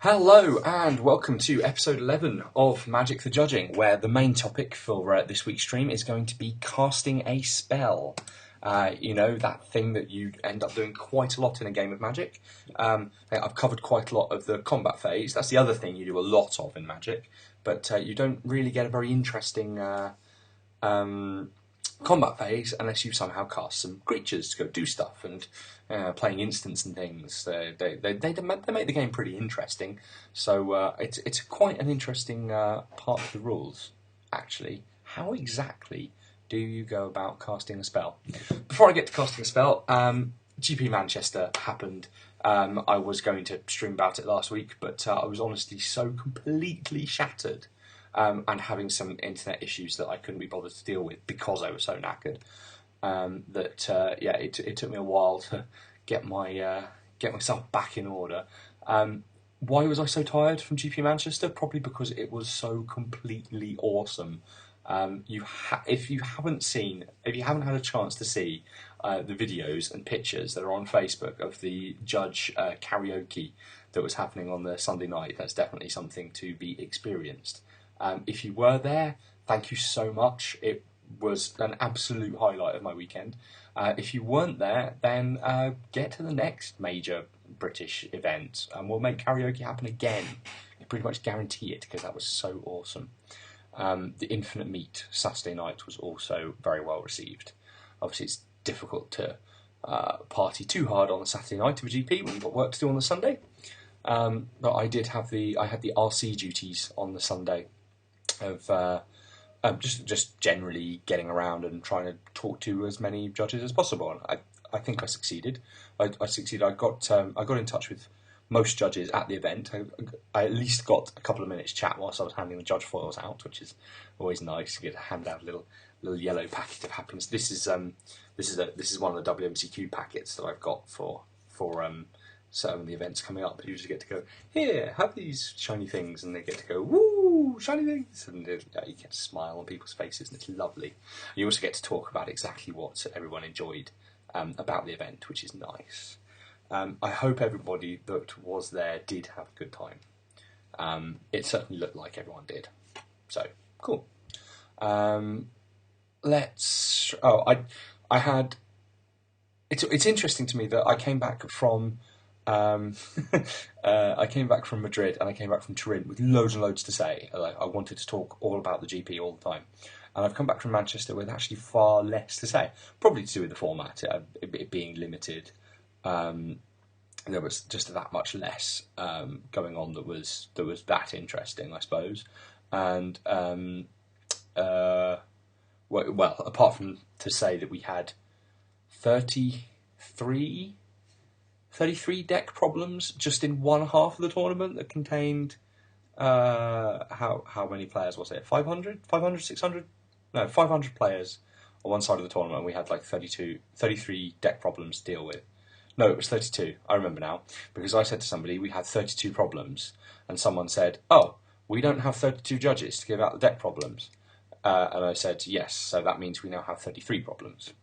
Hello and welcome to episode 11 of Magic the Judging, where the main topic for this week's stream is going to be casting a spell. That thing that you end up doing quite a lot in a game of Magic. I've covered quite a lot of the combat phase. That's the other thing you do a lot of in Magic, but you don't really get a very interesting combat phase unless you somehow cast some creatures to go do stuff and playing instants and things. They make the game pretty interesting. So it's quite an interesting part of the rules, actually. How exactly do you go about casting a spell? Before I get to casting a spell, GP Manchester happened. I was going to stream about it last week, but I was honestly so completely shattered and having some internet issues that I couldn't be bothered to deal with because I was so knackered. It took me a while to get myself back in order. Why was I so tired from GP Manchester? Probably because it was so completely awesome. If you haven't had a chance to see the videos and pictures that are on Facebook of the judge karaoke that was happening on the Sunday night, that's definitely something to be experienced. If you were there, thank you so much. It was an absolute highlight of my weekend. If you weren't there, then get to the next major British event and we'll make karaoke happen again. I pretty much guarantee it because that was so awesome. The Infinite Meat Saturday night was also very well received. Obviously, it's difficult to party too hard on the Saturday night of a GP when you've got work to do on the Sunday. But I had the RC duties on the Sunday of just generally getting around and trying to talk to as many judges as possible. And I think I succeeded. I succeeded. I got in touch with most judges at the event. I at least got a couple of minutes chat whilst I was handing the judge foils out, which is always nice. You get to hand out a little yellow packet of happiness. This is one of the WMCQ packets that I've got for some of the events coming up. You just get to go, here, have these shiny things, and they get to go, woo, shiny things, and you get to smile on people's faces, and it's lovely. You also get to talk about exactly what everyone enjoyed about the event, which is nice. I hope everybody that was there did have a good time. It certainly looked like everyone did. So, cool. It's interesting to me that I came back from Madrid and I came back from Turin with loads and loads to say. I wanted to talk all about the GP all the time. And I've come back from Manchester with actually far less to say. Probably to do with the format, it being limited. There was just that much less going on that was that interesting, I suppose. And apart from to say that we had 33 deck problems just in one half of the tournament that contained how many players was it? 500, 600? No, 500 players on one side of the tournament. We had like 33 deck problems to deal with. No, it was 32. I remember now because I said to somebody we had 32 problems, and someone said, "Oh, we don't have 32 judges to give out the deck problems." And I said, "Yes, so that means we now have 33 problems."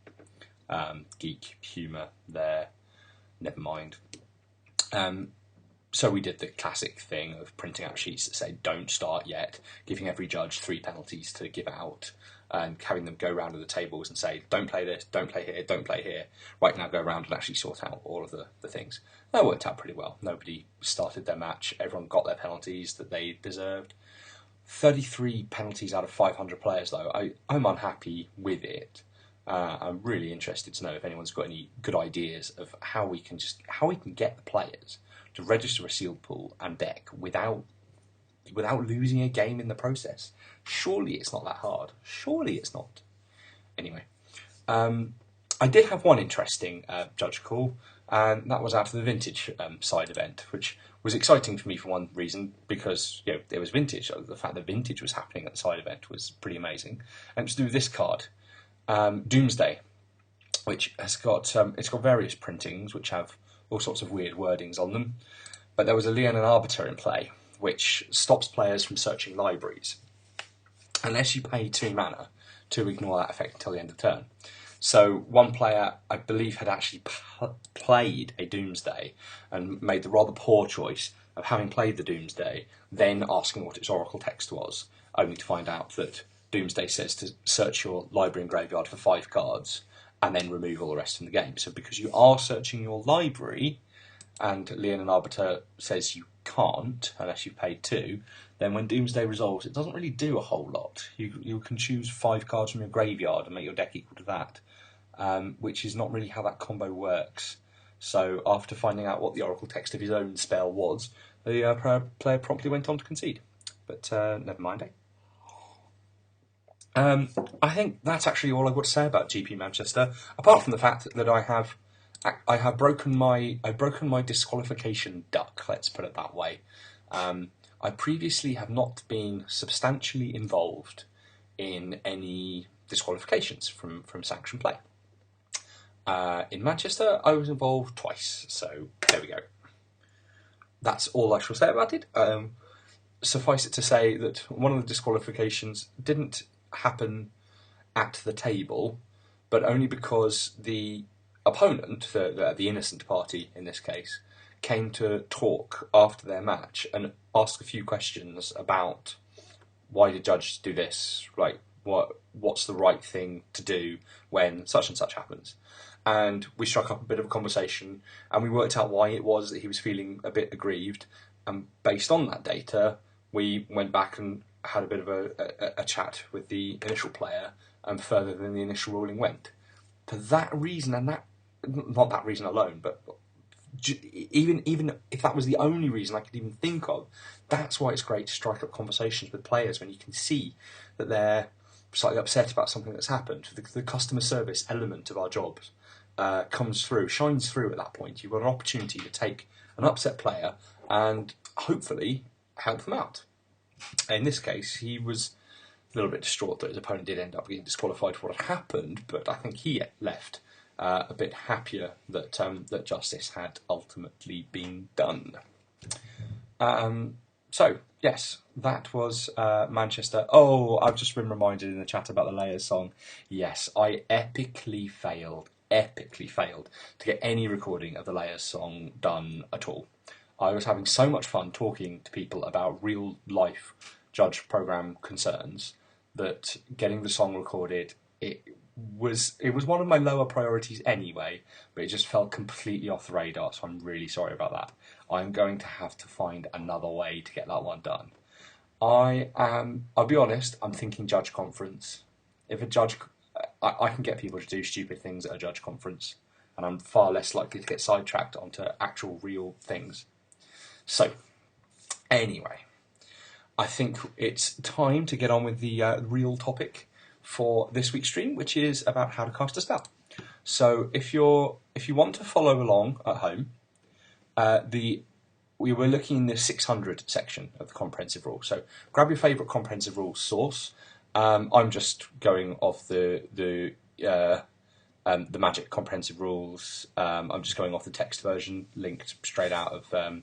Geek humour there. Never mind. So we did the classic thing of printing out sheets that say "Don't start yet," giving every judge 3 penalties to give out, and having them go round to the tables and say, "Don't play this, don't play here, don't play here." Right now, go around and actually sort out all of the things. That worked out pretty well. Nobody started their match. Everyone got their penalties that they deserved. 33 penalties out of 500 players, though. I'm unhappy with it. I'm really interested to know if anyone's got any good ideas of how we can get the players to register a sealed pool and deck without losing a game in the process. Surely it's not that hard. Surely it's not. Anyway, I did have one interesting judge call, and that was out of the Vintage side event, which was exciting for me for one reason, because there was Vintage. The fact that Vintage was happening at the side event was pretty amazing. And to do this card, Doomsday, which has got it's got various printings which have all sorts of weird wordings on them, but there was a Leonin Arbiter in play, which stops players from searching libraries unless you pay 2 mana to ignore that effect until the end of turn. So one player, I believe, had actually played a Doomsday and made the rather poor choice of having played the Doomsday, then asking what its oracle text was, only to find out that Doomsday says to search your library and graveyard for 5 cards, and then remove all the rest from the game. So because you are searching your library, and Leonin Arbiter says you can't, unless you've paid 2, then when Doomsday resolves, it doesn't really do a whole lot. You can choose 5 cards from your graveyard and make your deck equal to that, which is not really how that combo works. So after finding out what the oracle text of his own spell was, the player promptly went on to concede. But never mind, eh? I think that's actually all I've got to say about GP Manchester, apart from the fact that I have broken my disqualification duck. Let's put it that way. I previously have not been substantially involved in any disqualifications from sanctioned play. In Manchester, I was involved twice, so there we go. That's all I shall say about it. Suffice it to say that one of the disqualifications didn't happen at the table, but only because the opponent, the innocent party in this case, came to talk after their match and ask a few questions about why did judge do this, right? What's the right thing to do when such and such happens? And we struck up a bit of a conversation, and we worked out why it was that he was feeling a bit aggrieved. And based on that data, we went back and had a bit of a chat with the initial player, and further than the initial ruling went. For that reason, and that not that reason alone, but even if that was the only reason I could even think of, that's why it's great to strike up conversations with players when you can see that they're slightly upset about something that's happened. The customer service element of our jobs shines through at that point. You've got an opportunity to take an upset player and hopefully help them out. In this case, he was a little bit distraught that his opponent did end up getting disqualified for what had happened, but I think he left a bit happier that that justice had ultimately been done. So, yes, that was Manchester. Oh, I've just been reminded in the chat about the Layers song. Yes, I epically failed to get any recording of the Layers song done at all. I was having so much fun talking to people about real life judge program concerns that getting the song recorded, it was one of my lower priorities anyway, but it just fell completely off the radar, so I'm really sorry about that. I'm going to have to find another way to get that one done. I'll be honest, I'm thinking judge conference. If a judge, I can get people to do stupid things at a judge conference, and I'm far less likely to get sidetracked onto actual real things. So, anyway, I think it's time to get on with the real topic for this week's stream, which is about how to cast a spell. So, if you want to follow along at home, we were looking in the 600 section of the comprehensive rules. So, grab your favourite comprehensive rules source. I'm just going off the Magic comprehensive rules. I'm just going off the text version linked straight out of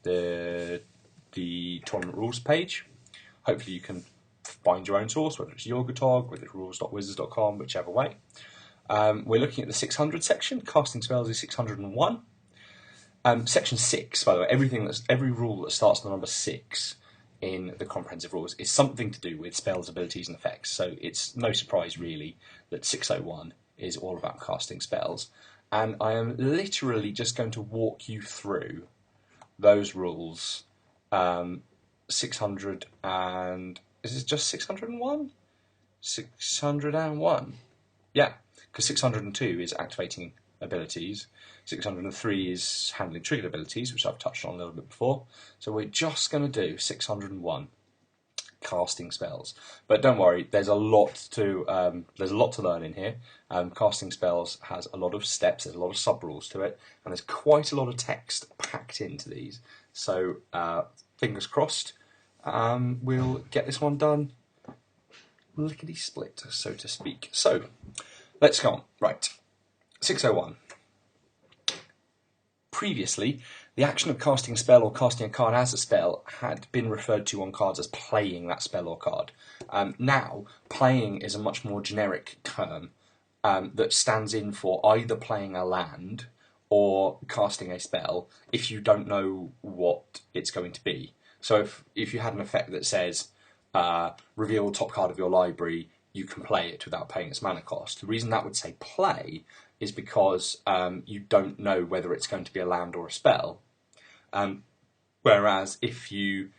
the tournament rules page. Hopefully you can find your own source, whether it's Yogurtog, whether it's rules.wizards.com, whichever way. We're looking at the 600 section. Casting spells is 601. Section 6, by the way, every rule that starts with the number 6 in the comprehensive rules is something to do with spells, abilities, and effects. So it's no surprise, really, that 601 is all about casting spells. And I am literally just going to walk you through those rules. 600 and... Is it just 601? 601. Yeah, because 602 is activating abilities. 603 is handling triggered abilities, which I've touched on a little bit before. So we're just going to do 601 casting spells. But don't worry, there's a lot to learn in here. Casting spells has a lot of steps, there's a lot of sub-rules to it, and there's quite a lot of text packed into these. So fingers crossed, we'll get this one done lickety-split, so to speak. So, let's go on. Right, 601. Previously, the action of casting a spell or casting a card as a spell had been referred to on cards as playing that spell or card. Now, playing is a much more generic term that stands in for either playing a land or casting a spell if you don't know what it's going to be. So if you had an effect that says, reveal the top card of your library, you can play it without paying its mana cost. The reason that would say play is because you don't know whether it's going to be a land or a spell. Whereas if you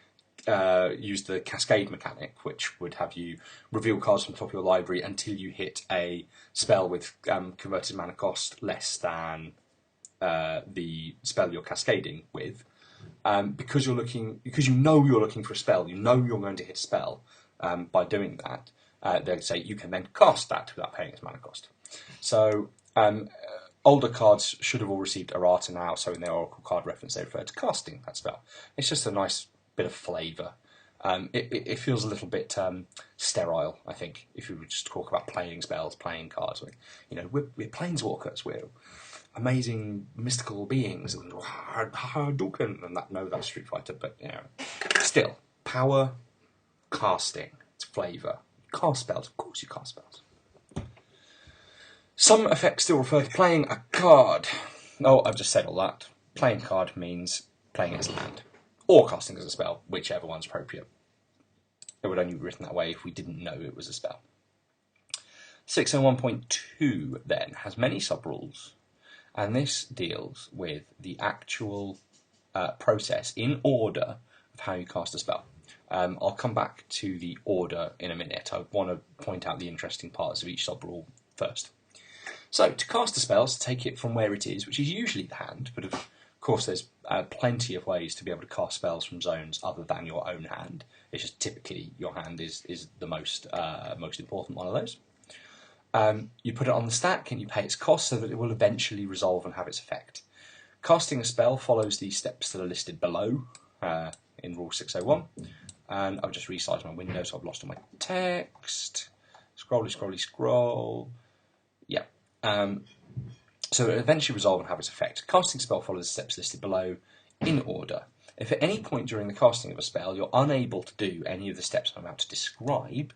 use the cascade mechanic, which would have you reveal cards from the top of your library until you hit a spell with converted mana cost less than the spell you're cascading with, because you know you're looking for a spell, you know you're going to hit a spell by doing that. They'd say you can then cast that without paying its mana cost. So older cards should have all received errata now, so in their Oracle card reference they refer to casting that spell. It's just a nice bit of flavour. It feels a little bit sterile, I think, if you would just talk about playing spells, playing cards. We're planeswalkers, we're amazing mystical beings, and Hadouken, and that's Street Fighter, but still, power, casting, it's flavour. Cast spells, of course you cast spells. Some effects still refer to playing a card. Oh, I've just said all that. Playing a card means playing as a land, or casting as a spell, whichever one's appropriate. It would only be written that way if we didn't know it was a spell. 601.2 then has many sub-rules, and this deals with the actual process in order of how you cast a spell. I'll come back to the order in a minute. I want to point out the interesting parts of each sub-rule first. So, to cast a spell, to take it from where it is, which is usually the hand, but of course there's plenty of ways to be able to cast spells from zones other than your own hand. It's just typically your hand is the most important one of those. You put it on the stack and you pay its cost so that it will eventually resolve and have its effect. Casting a spell follows the steps that are listed below in Rule 601. And I've just resized my window, so I've lost all my text. Scroll. Yeah. So it will eventually resolve and have its effect. Casting spell follows the steps listed below in order. If at any point during the casting of a spell you're unable to do any of the steps I'm about to describe,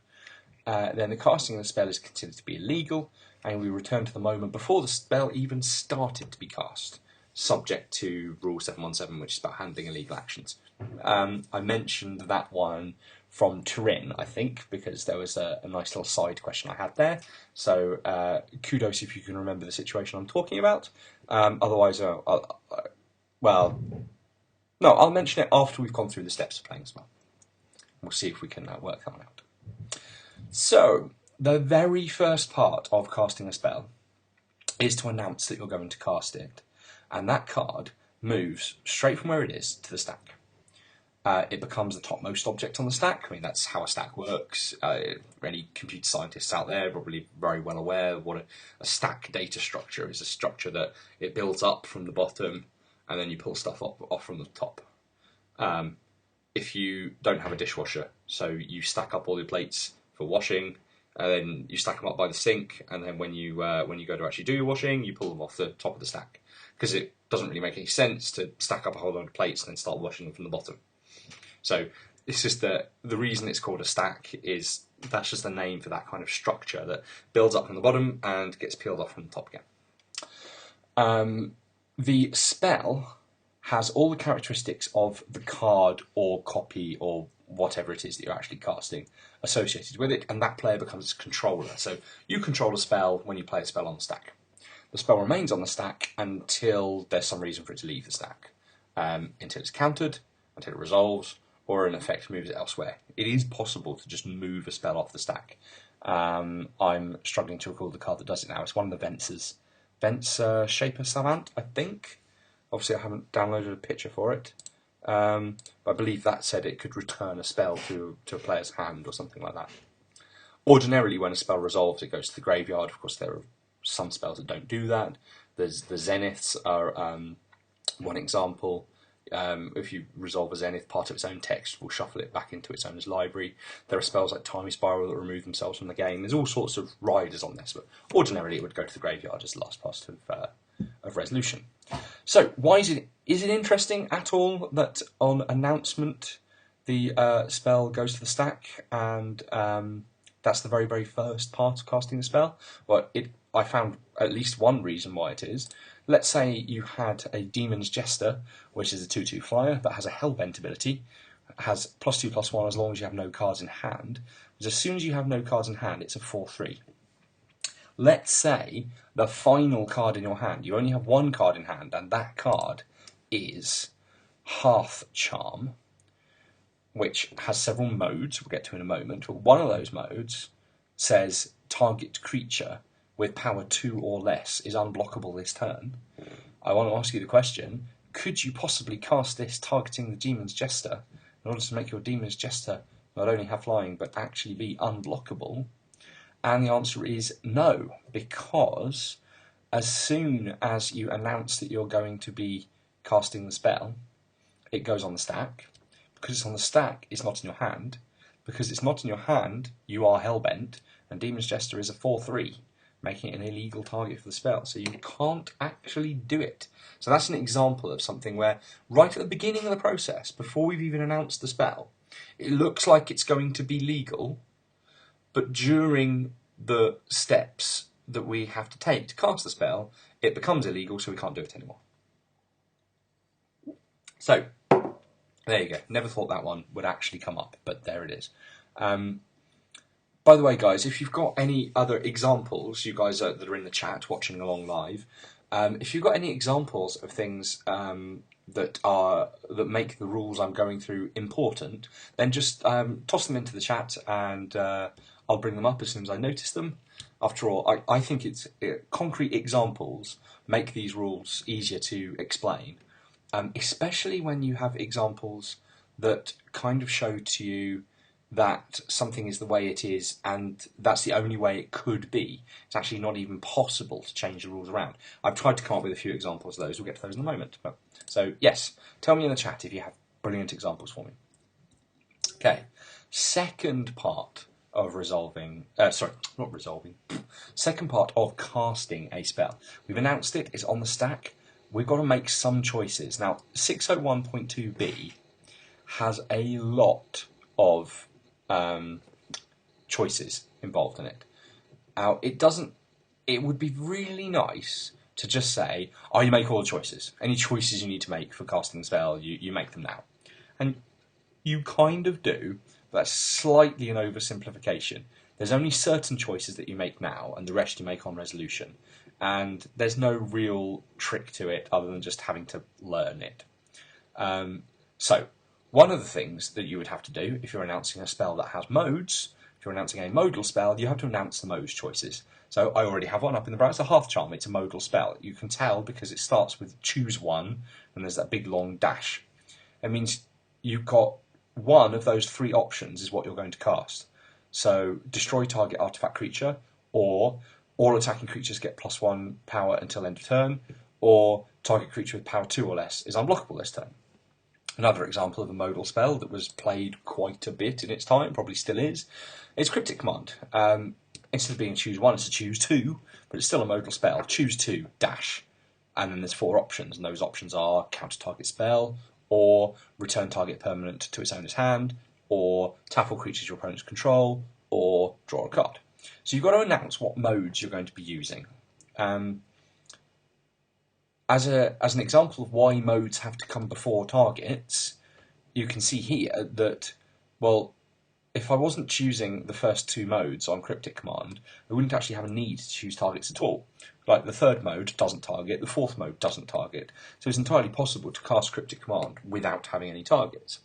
then the casting of the spell is considered to be illegal, and we return to the moment before the spell even started to be cast, subject to Rule 717, which is about handling illegal actions. I mentioned that one from Turin, I think, because there was a nice little side question I had there. So kudos if you can remember the situation I'm talking about. Otherwise, I'll mention it after we've gone through the steps of playing as well. We'll see if we can work that one out. So, the very first part of casting a spell is to announce that you're going to cast it. And that card moves straight from where it is to the stack. It becomes the topmost object on the stack. I mean, that's how a stack works. Any computer scientists out there are probably very well aware of what a stack data structure is. A structure that it builds up from the bottom and then you pull stuff off from the top. If you don't have a dishwasher, so you stack up all your plates for washing, and then you stack them up by the sink, and then when you go to actually do your washing, you pull them off the top of the stack, because it doesn't really make any sense to stack up a whole load of plates and then start washing them from the bottom. So it's just the reason it's called a stack is that's just the name for that kind of structure that builds up from the bottom and gets peeled off from the top again. The spell has all the characteristics of the card or copy or whatever it is that you're actually casting associated with it, and that player becomes a controller. So you control a spell when you play a spell on the stack. The spell remains on the stack until there's some reason for it to leave the stack, until it's countered, until it resolves, or in effect moves it elsewhere. It is possible to just move a spell off the stack. I'm struggling to recall the card that does it now. It's one of the Ventsers. Vents Shaper Savant, I think. Obviously I haven't downloaded a picture for it. But I believe that said it could return a spell to a player's hand or something like that. Ordinarily, when a spell resolves, it goes to the graveyard. Of course, there are some spells that don't do that. The Zeniths are one example. If you resolve a Zenith, part of its own text will shuffle it back into its owner's library. There are spells like Timey Spiral that remove themselves from the game. There's all sorts of riders on this, but ordinarily it would go to the graveyard as the last part of resolution. So, why is it interesting at all that on announcement the spell goes to the stack and that's the very, very first part of casting the spell? Well, I found at least one reason why it is. let's say you had a Demon's Jester, which is a 2/2 flyer that has a Hellbent ability, has +2/+1 as long as you have no cards in hand. Because as soon as you have no cards in hand, it's a 4/3. Let's say the final card in your hand, you only have one card in hand, and that card is Hearth Charm, which has several modes, we'll get to in a moment, but one of those modes says target creature with power 2 or less is unblockable this turn. I want to ask you the question, could you possibly cast this targeting the Demon's Jester in order to make your Demon's Jester not only have flying but actually be unblockable? And the answer is no, because as soon as you announce that you're going to be casting the spell, it goes on the stack. Because it's on the stack, it's not in your hand. Because it's not in your hand, you are Hellbent, and Demon's Jester is a 4/3, making it an illegal target for the spell. So you can't actually do it. So that's an example of something where, right at the beginning of the process, before we've even announced the spell, it looks like it's going to be legal, but during the steps that we have to take to cast the spell, it becomes illegal, so we can't do it anymore. So, there you go. Never thought that one would actually come up, but there it is. By the way, guys, if you've got any other examples, you guys that are in the chat watching along live, if you've got any examples of things that make the rules I'm going through important, then just toss them into the chat, and I'll bring them up as soon as I notice them. After all, I think it's concrete examples make these rules easier to explain, especially when you have examples that kind of show to you that something is the way it is and that's the only way it could be. It's actually not even possible to change the rules around. I've tried to come up with a few examples of those. We'll get to those in a moment. So, yes, tell me in the chat if you have brilliant examples for me. Okay, second part of second part of casting a spell. We've announced it, it's on the stack. We've got to make some choices. Now, 601.2b has a lot of choices involved in it. Now, it would be really nice to just say, oh, you make all the choices. Any choices you need to make for casting the spell, you make them now. And you kind of do, but that's slightly an oversimplification. There's only certain choices that you make now, and the rest you make on resolution. And there's no real trick to it other than just having to learn it. So, one of the things that you would have to do if you're announcing a spell that has modes, if you're announcing a modal spell, you have to announce the modes choices. So I already have one up in the browser, Hearth Charm. It's a modal spell. You can tell because it starts with choose one, and there's that big long dash. It means you've got one of those three options is what you're going to cast. So destroy target artifact creature, or all attacking creatures get +1 power until end of turn, or target creature with power 2 or less is unblockable this turn. Another example of a modal spell that was played quite a bit in its time, probably still is Cryptic Command. Instead of being choose one, it's a choose two, but it's still a modal spell. Choose two, dash. And then there's 4 options, and those options are counter target spell, or return target permanent to its owner's hand, or tap all creatures your opponents control, or draw a card. So you've got to announce what modes you're going to be using. As an example of why modes have to come before targets, you can see here that, well, if I wasn't choosing the first 2 modes on Cryptic Command, I wouldn't actually have a need to choose targets at all. Like, the 3rd mode doesn't target, the 4th mode doesn't target, so it's entirely possible to cast Cryptic Command without having any targets.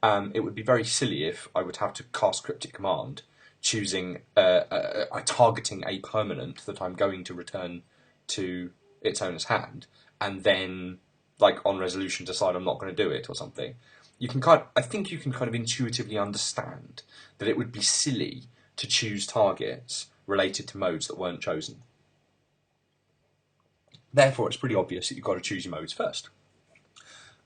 It would be very silly if I would have to cast Cryptic Command choosing targeting a permanent that I'm going to return to its owner's hand, and then, like, on resolution decide I'm not going to do it or something. I think you can kind of intuitively understand that it would be silly to choose targets related to modes that weren't chosen. Therefore, it's pretty obvious that you've got to choose your modes first.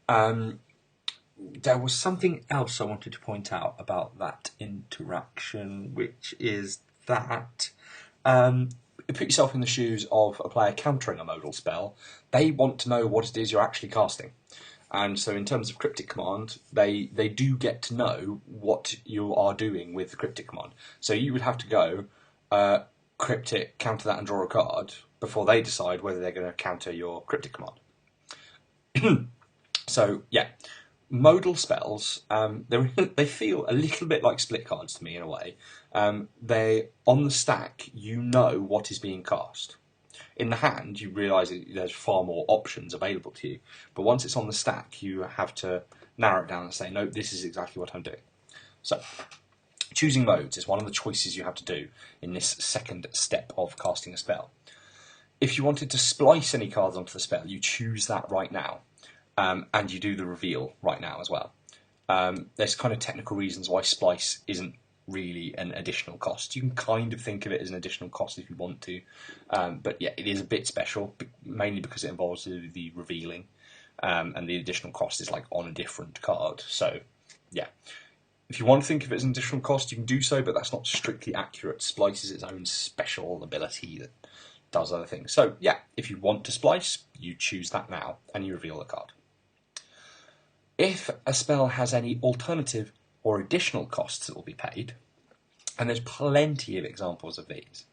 There was something else I wanted to point out about that interaction, which is that put yourself in the shoes of a player countering a modal spell. They want to know what it is you're actually casting. And so in terms of Cryptic Command, they do get to know what you are doing with the Cryptic Command. So you would have to go Cryptic, counter that and draw a card, before they decide whether they're going to counter your cryptic command. So, yeah. Modal spells, they feel a little bit like split cards to me in a way. They on the stack, you know what is being cast. In the hand, you realise there's far more options available to you. But once it's on the stack, you have to narrow it down and say, no, this is exactly what I'm doing. So, choosing modes is one of the choices you have to do in this second step of casting a spell. If you wanted to splice any cards onto the spell, you choose that right now. And you do the reveal right now as well. There's kind of technical reasons why splice isn't really an additional cost. You can kind of think of it as an additional cost if you want to, but yeah, it is a bit special, mainly because it involves the revealing, and the additional cost is like on a different card. So yeah, if you want to think of it as an additional cost, you can do so, but that's not strictly accurate. Splice is its own special ability that does other things. So yeah, if you want to splice, you choose that now, and you reveal the card. If a spell has any alternative or additional costs that will be paid, and there's plenty of examples of these,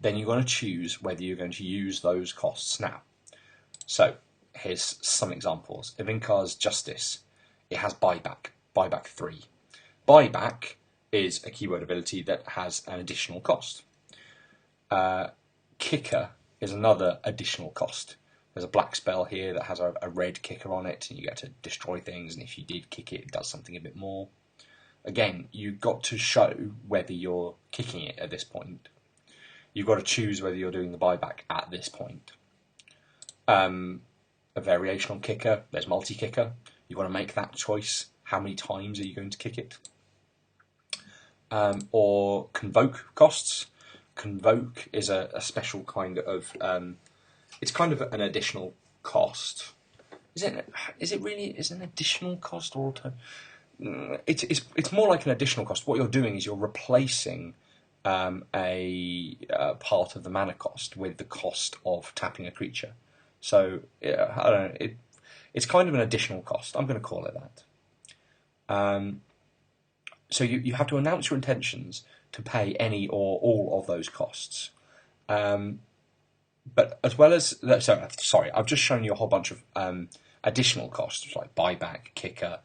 then you're going to choose whether you're going to use those costs now. So, here's some examples. Ivinkar's Justice, it has buyback 3. Buyback is a keyword ability that has an additional cost. Kicker is another additional cost. There's a black spell here that has a red kicker on it, and you get to destroy things, and if you did kick it, it does something a bit more. Again, you've got to show whether you're kicking it at this point. You've got to choose whether you're doing the buyback at this point. A variation on kicker, there's multi-kicker. You've got to make that choice. How many times are you going to kick it? Or convoke costs. Convoke is a special kind of... it's kind of an additional cost. Is it really an additional cost or it's more like an additional cost. What you're doing is you're replacing a part of the mana cost with the cost of tapping a creature. So yeah, I don't know. It's kind of an additional cost. I'm going to call it that. So you have to announce your intentions to pay any or all of those costs. But as well as sorry, I've just shown you a whole bunch of additional costs like buyback, kicker,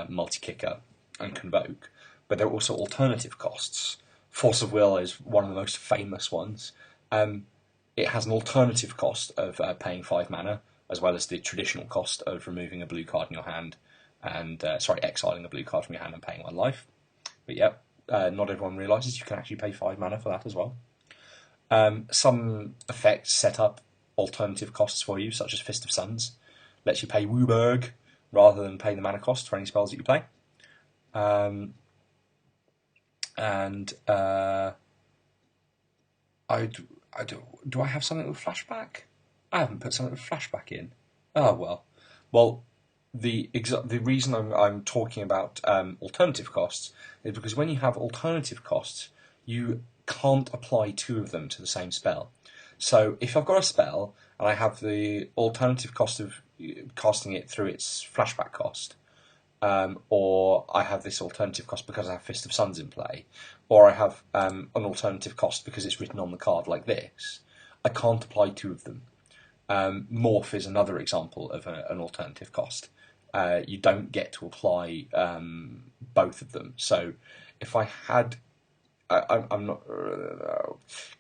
multi-kicker, and convoke. But there are also alternative costs. Force of Will is one of the most famous ones. It has an alternative cost of paying 5 mana, as well as the traditional cost of removing a blue card in your hand and exiling a blue card from your hand and paying 1 life. But yeah, not everyone realises you can actually pay 5 mana for that as well. Some effects set up alternative costs for you, such as Fist of Suns. Lets you pay Wooburg rather than pay the mana cost for any spells that you play. Do I have something with flashback? I haven't put something with flashback in. Oh well. Well, the reason I'm talking about alternative costs is because when you have alternative costs, you can't apply 2 of them to the same spell. So if I've got a spell and I have the alternative cost of casting it through its flashback cost, or I have this alternative cost because I have Fist of Suns in play, or I have an alternative cost because it's written on the card like this, I can't apply 2 of them. Morph is another example of an alternative cost. You don't get to apply both of them. So if I had... I'm not...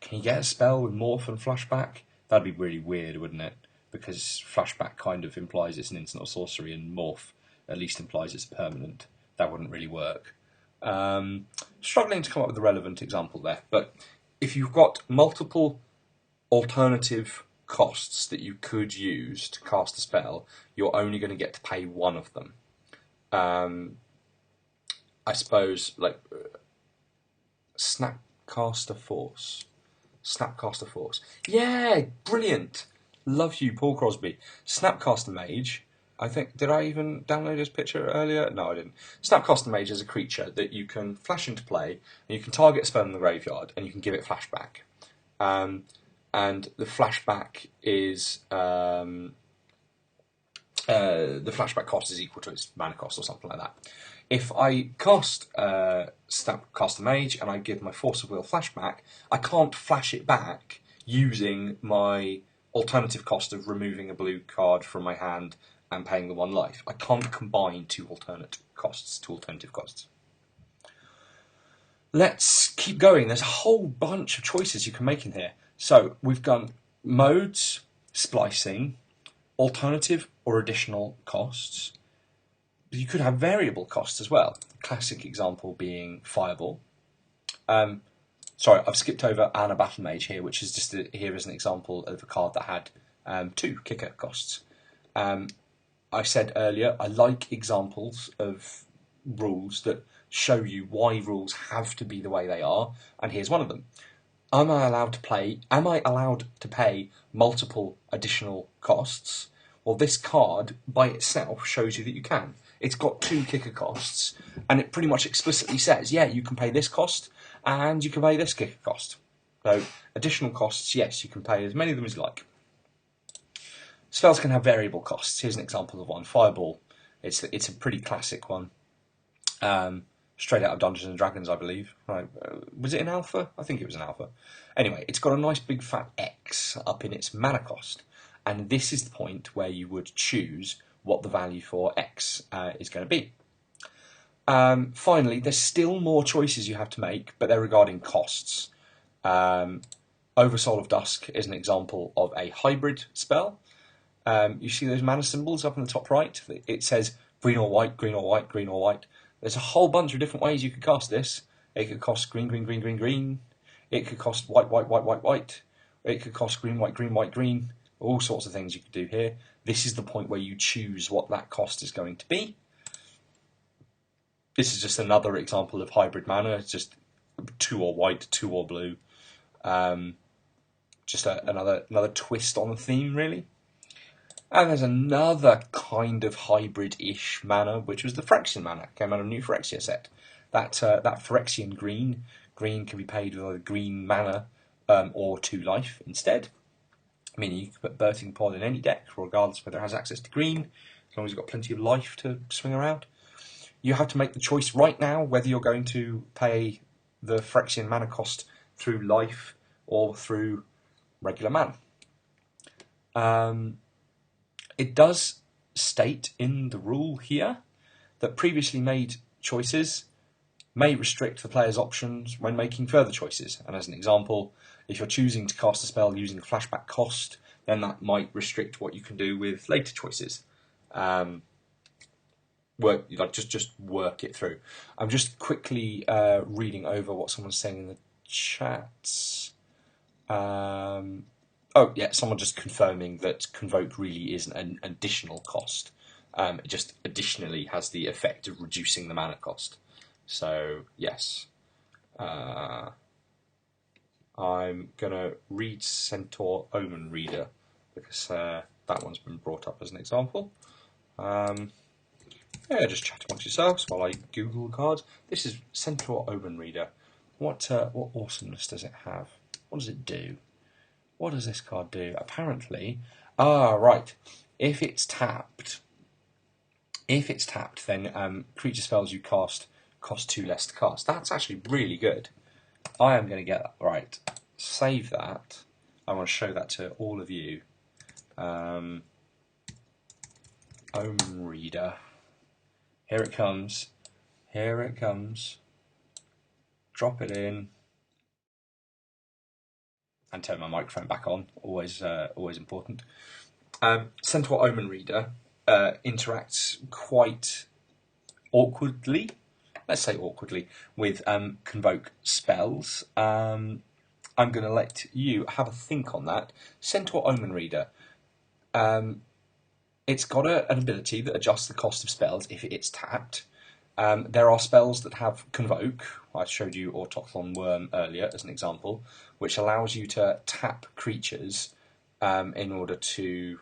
can you get a spell with Morph and Flashback? That'd be really weird, wouldn't it? Because Flashback kind of implies it's an instant or sorcery, and Morph at least implies it's permanent. That wouldn't really work. Struggling to come up with a relevant example there. But if you've got multiple alternative costs that you could use to cast a spell, you're only going to get to pay 1 of them. I suppose, like... Snapcaster Force. Yeah, brilliant. Love you, Paul Crosby. Snapcaster Mage. I think, did I even download his picture earlier? No, I didn't. Snapcaster Mage is a creature that you can flash into play, and you can target a spell in the graveyard, and you can give it flashback. And the flashback is... the flashback cost is equal to its mana cost or something like that. If I cast Snapcaster Mage and I give my Force of Will flashback, I can't flash it back using my alternative cost of removing a blue card from my hand and paying the 1 life. I can't combine two alternative costs. Let's keep going. There's a whole bunch of choices you can make in here. So we've done modes, splicing, alternative or additional costs. You could have variable costs as well. Classic example being Fireball. Sorry, I've skipped over Anna Battle Mage here, which is just here as an example of a card that had 2 kicker costs. I said earlier, I like examples of rules that show you why rules have to be the way they are, and here's one of them. Am I allowed to pay multiple additional costs? Well, this card by itself shows you that you can. It's got 2 kicker costs, and it pretty much explicitly says, yeah, you can pay this cost, and you can pay this kicker cost. So, additional costs, yes, you can pay as many of them as you like. Spells can have variable costs. Here's an example of one. Fireball. It's a pretty classic one. Straight out of Dungeons and Dragons, I believe. Right. Was it in Alpha? I think it was in Alpha. Anyway, it's got a nice big fat X up in its mana cost. And this is the point where you would choose what the value for X is going to be. Finally, there's still more choices you have to make, but they're regarding costs. Oversoul of Dusk is an example of a hybrid spell. You see those mana symbols up in the top right? It says green or white, green or white, green or white. There's a whole bunch of different ways you could cast this. It could cost green, green, green, green, green. It could cost white, white, white, white, white. It could cost green, white, green, white, green. All sorts of things you could do here. This is the point where you choose what that cost is going to be. This is just another example of hybrid mana. It's just 2 or white, 2 or blue. Just another twist on the theme, really. And there's another kind of hybrid-ish mana, which was the Phyrexian mana. Came out of a new Phyrexia set. That Phyrexian green can be paid with either green mana or 2 life instead. Meaning you can put Birthing Pod in any deck, regardless of whether it has access to green, as long as you've got plenty of life to swing around. You have to make the choice right now whether you're going to pay the Phyrexian mana cost through life or through regular mana. It does state in the rule here that previously made choices may restrict the player's options when making further choices. And as an example, if you're choosing to cast a spell using flashback cost, then that might restrict what you can do with later choices. Just work it through. I'm just quickly reading over what someone's saying in the chat. Someone just confirming that Convoke really is an additional cost. It just additionally has the effect of reducing the mana cost. So, yes. I'm going to read Centaur Omen Reader, because that one's been brought up as an example. Just chat amongst yourselves while I Google cards. This is Centaur Omen Reader. What awesomeness does it have? What does it do? What does this card do? Apparently, right. If it's tapped, then creature spells you cast cost 2 less to cast. That's actually really good. I am going to get that right. Save that. I want to show that to all of you. Omen Reader. Here it comes. Here it comes. Drop it in. And turn my microphone back on. Always important. Centaur Omen Reader interacts quite awkwardly. Let's say awkwardly with Convoke spells. I'm going to let you have a think on that. Centaur Omen Reader. It's got an ability that adjusts the cost of spells if it's tapped. There are spells that have Convoke. I showed you Autochthon Worm earlier as an example, which allows you to tap creatures in order to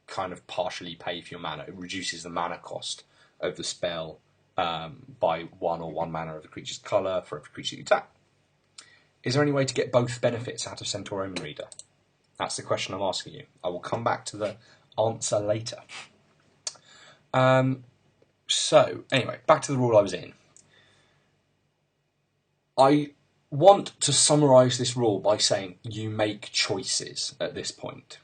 kind of partially pay for your mana. It reduces the mana cost of the spell by 1 or 1 mana of the creature's colour for every creature you tap. Is there any way to get both benefits out of Centaur Omen Reader? That's the question I'm asking you. I will come back to the answer later. So, anyway, back to the rule I was in. I want to summarise this rule by saying you make choices at this point.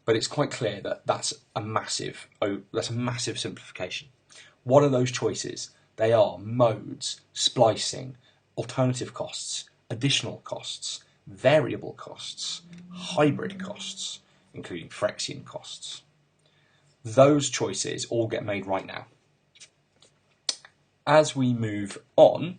But it's quite clear that that's a massive simplification. What are those choices? They are modes, splicing, alternative costs, additional costs, variable costs, hybrid costs, including Phyrexian costs. Those choices all get made right now. As we move on,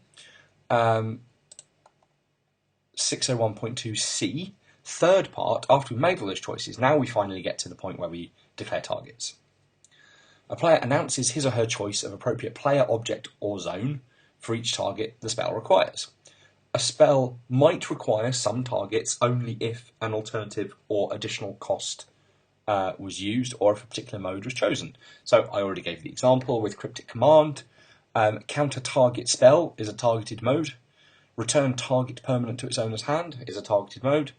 601.2c, third part, after we've made all those choices, now we finally get to the point where we declare targets. A player announces his or her choice of appropriate player, object, or zone for each target the spell requires. A spell might require some targets only if an alternative or additional cost was used, or if a particular mode was chosen. So I already gave the example with Cryptic Command. Counter target spell is a targeted mode. Return target permanent to its owner's hand is a targeted mode.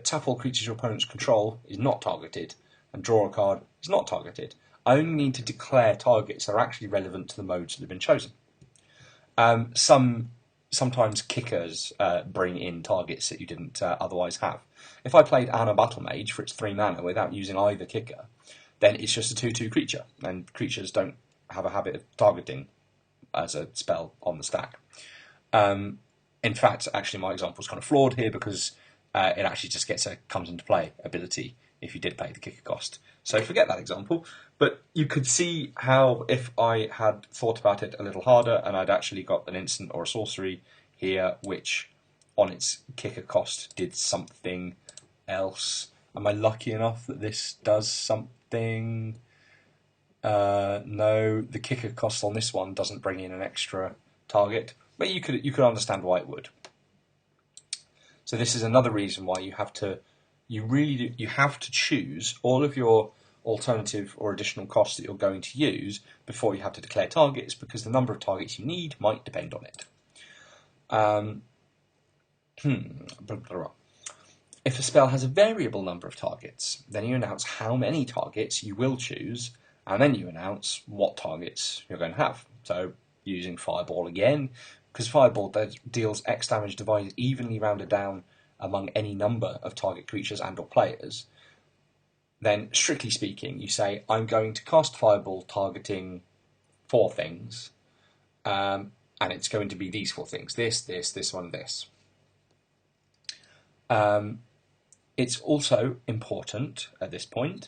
Tap all creatures your opponents control is not targeted, and draw a card is not targeted. I only need to declare targets that are actually relevant to the modes that have been chosen. Sometimes kickers bring in targets that you didn't otherwise have. If I played Anna Battlemage for its 3 mana without using either kicker, then it's just a 2/2 creature, and creatures don't have a habit of targeting as a spell on the stack. In fact, actually, my example is kind of flawed here because it actually just gets a comes into play ability if you did pay the kicker cost. So forget that example. But you could see how if I had thought about it a little harder and I'd actually got an instant or a sorcery here which on its kicker cost did something else. Am I lucky enough that this does something? No, the kicker cost on this one doesn't bring in an extra target, but you could understand why it would. So this is another reason why you have to choose all of your alternative or additional costs that you're going to use before you have to declare targets, because the number of targets you need might depend on it. If a spell has a variable number of targets, then you announce how many targets you will choose, and then you announce what targets you're going to have. So using Fireball again, because Fireball deals X damage divided evenly rounded down among any number of target creatures and or players, then strictly speaking, you say, I'm going to cast Fireball targeting 4 things, and it's going to be these 4 things, this one, this. It's also important at this point,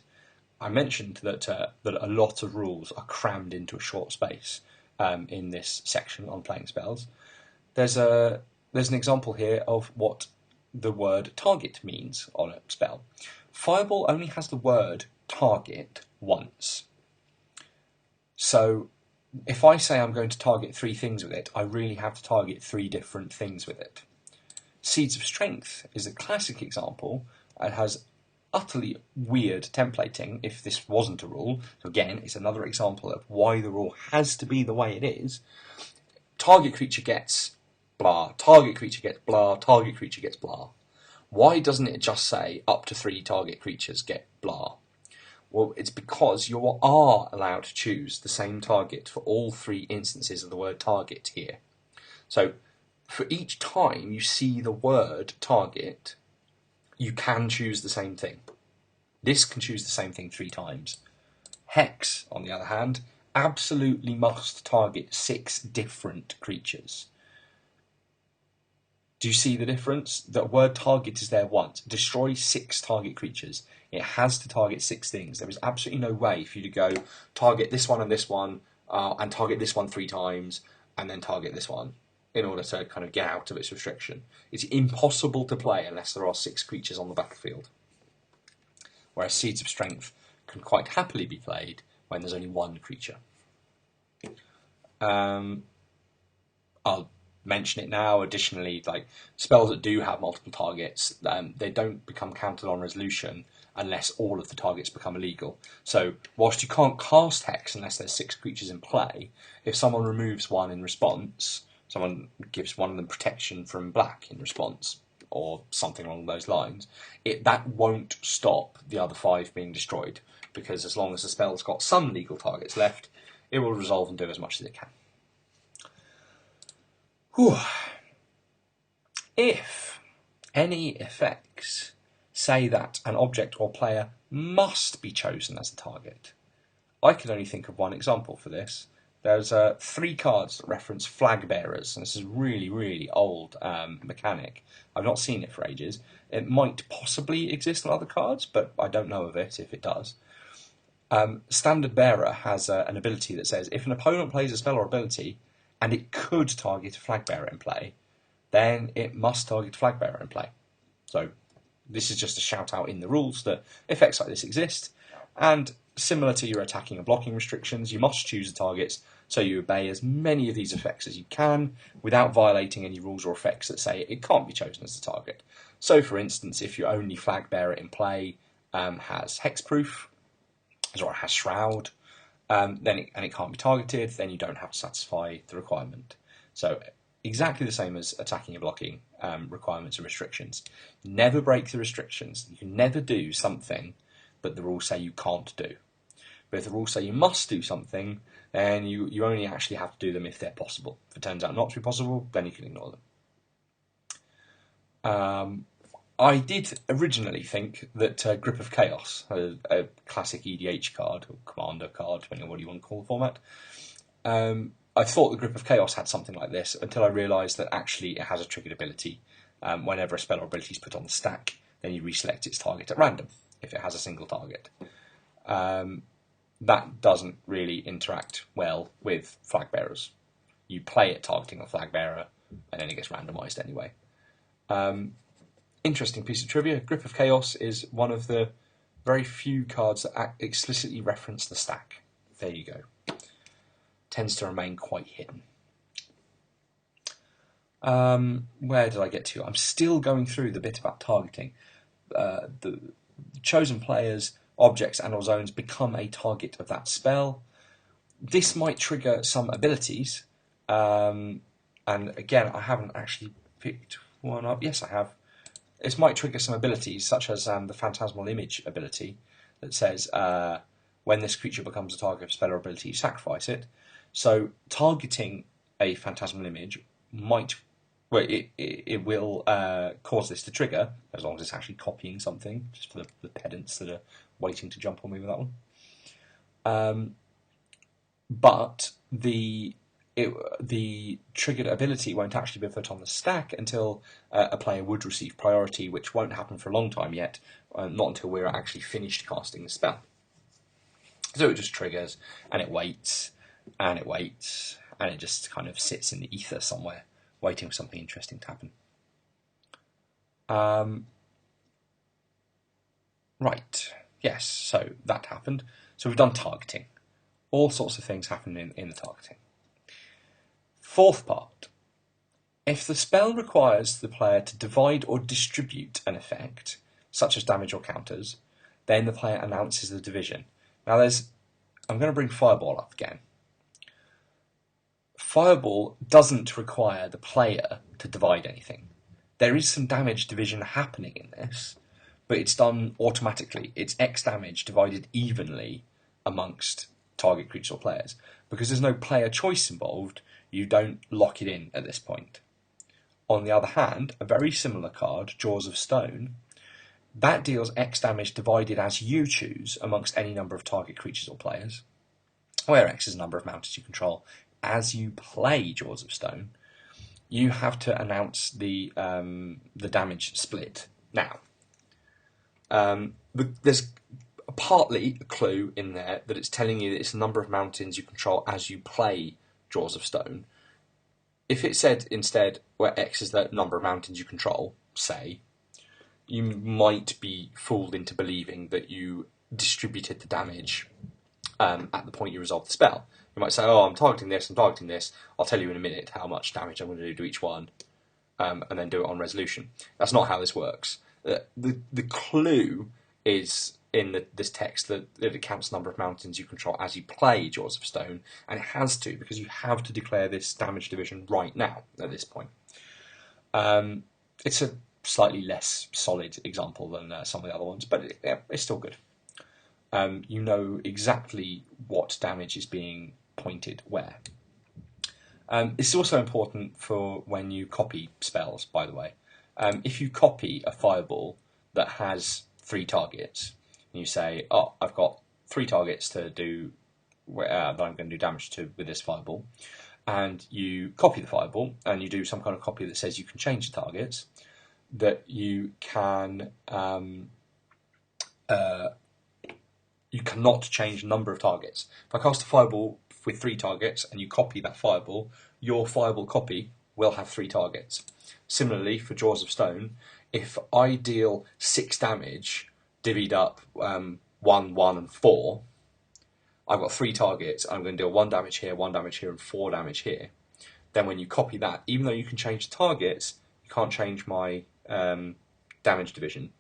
I mentioned that a lot of rules are crammed into a short space in this section on playing spells. There's an example here of what the word target means on a spell. Fireball only has the word target once. So if I say I'm going to target 3 things with it, I really have to target 3 different things with it. Seeds of Strength is a classic example and has utterly weird templating if this wasn't a rule. So again, it's another example of why the rule has to be the way it is. Target creature gets blah, target creature gets blah, target creature gets blah. Why doesn't it just say up to 3 target creatures get blah? Well, it's because you are allowed to choose the same target for all 3 instances of the word target here. So for each time you see the word target, you can choose the same thing. This can choose the same thing 3 times. Hex, on the other hand, absolutely must target 6 different creatures. Do you see the difference? The word target is there once. Destroy 6 target creatures. It has to target 6 things. There is absolutely no way for you to go target this one and target this one 3 times, and then target this one in order to kind of get out of its restriction. It's impossible to play unless there are 6 creatures on the battlefield. Whereas Seeds of Strength can quite happily be played when there's only 1 creature. I'll mention it now. Additionally, like spells that do have multiple targets, they don't become counted on resolution unless all of the targets become illegal. So whilst you can't cast Hex unless there's 6 creatures in play, if someone removes one in response, someone gives one of them protection from black in response, or something along those lines, that won't stop the other 5 being destroyed, because as long as the spell's got some legal targets left, it will resolve and do as much as it can. Whew. If any effects say that an object or player must be chosen as a target, I can only think of one example for this. There's 3 cards that reference flag bearers, and this is a really, really old mechanic. I've not seen it for ages. It might possibly exist on other cards, but I don't know of it if it does. Standard Bearer has an ability that says if an opponent plays a spell or ability and it could target a flag bearer in play, then it must target a flag bearer in play. So this is just a shout out in the rules that effects like this exist, and similar to your attacking and blocking restrictions, you must choose the targets so you obey as many of these effects as you can without violating any rules or effects that say it can't be chosen as a target. So for instance, if your only flag bearer in play has hexproof, or has shroud, and it can't be targeted, then you don't have to satisfy the requirement. So exactly the same as attacking and blocking requirements and restrictions. Never break the restrictions. You can never do something that the rules say you can't do. But if the rules say you must do something, then you only actually have to do them if they're possible. If it turns out not to be possible, then you can ignore them. I did originally think that Grip of Chaos, a classic EDH card, or Commander card, depending on what you want to call the format, I thought the Grip of Chaos had something like this until I realised that actually it has a triggered ability. Whenever a spell or ability is put on the stack, then you reselect its target at random, if it has a single target. That doesn't really interact well with flag bearers. You play it targeting a flag bearer, and then it gets randomised anyway. Interesting piece of trivia, Grip of Chaos is one of the very few cards that explicitly reference the stack. There you go. Tends to remain quite hidden. Where did I get to? I'm still going through the bit about targeting. The chosen players, objects and or zones become a target of that spell. This might trigger some abilities. And again, I haven't actually picked one up. Yes, I have. This might trigger some abilities, such as the Phantasmal Image ability that says when this creature becomes a target of a spell or ability, you sacrifice it. So targeting a Phantasmal Image might, well, it will cause this to trigger, as long as it's actually copying something, just for the pedants that are waiting to jump on me with that one. But the triggered ability won't actually be put on the stack until a player would receive priority, which won't happen for a long time yet, not until we're actually finished casting the spell. So it just triggers, and it waits, and it waits, and it just kind of sits in the ether somewhere, waiting for something interesting to happen. Right, yes, so that happened. So we've done targeting. All sorts of things happen in the targeting. Fourth part. If the spell requires the player to divide or distribute an effect, such as damage or counters, then the player announces the division. Now I'm going to bring Fireball up again. Fireball doesn't require the player to divide anything. There is some damage division happening in this, but it's done automatically. It's X damage divided evenly amongst target creatures or players. Because there's no player choice involved, you don't lock it in at this point. On the other hand, a very similar card, Jaws of Stone, that deals X damage divided as you choose amongst any number of target creatures or players, where X is the number of mountains you control. As you play Jaws of Stone, you have to announce the damage split. Now, there's partly a clue in there that it's telling you that it's the number of mountains you control as you play Jaws of Stone. If it said instead where X is the number of mountains you control, say, you might be fooled into believing that you distributed the damage at the point you resolve the spell. You might say, oh, I'm targeting this, I'll tell you in a minute how much damage I'm going to do to each one, and then do it on resolution. That's not how this works. The clue is in this text that it counts the number of mountains you control as you play Jaws of Stone, and it has to, because you have to declare this damage division right now at this point. It's a slightly less solid example than some of the other ones, but it's still good. You know exactly what damage is being pointed where. It's also important for when you copy spells, by the way. If you copy a fireball that has 3 targets, and you say, oh, I've got 3 targets to do that I'm going to do damage to with this fireball, and you copy the fireball, and you do some kind of copy that says you can change the targets, that you cannot change the number of targets. If I cast a fireball with 3 targets and you copy that fireball, your fireball copy will have 3 targets. Similarly, for Jaws of Stone, if I deal 6 damage, divvied up 1, 1, and 4, I've got 3 targets. I'm going to deal 1 damage here, 1 damage here, and 4 damage here. Then when you copy that, even though you can change the targets, you can't change my damage division.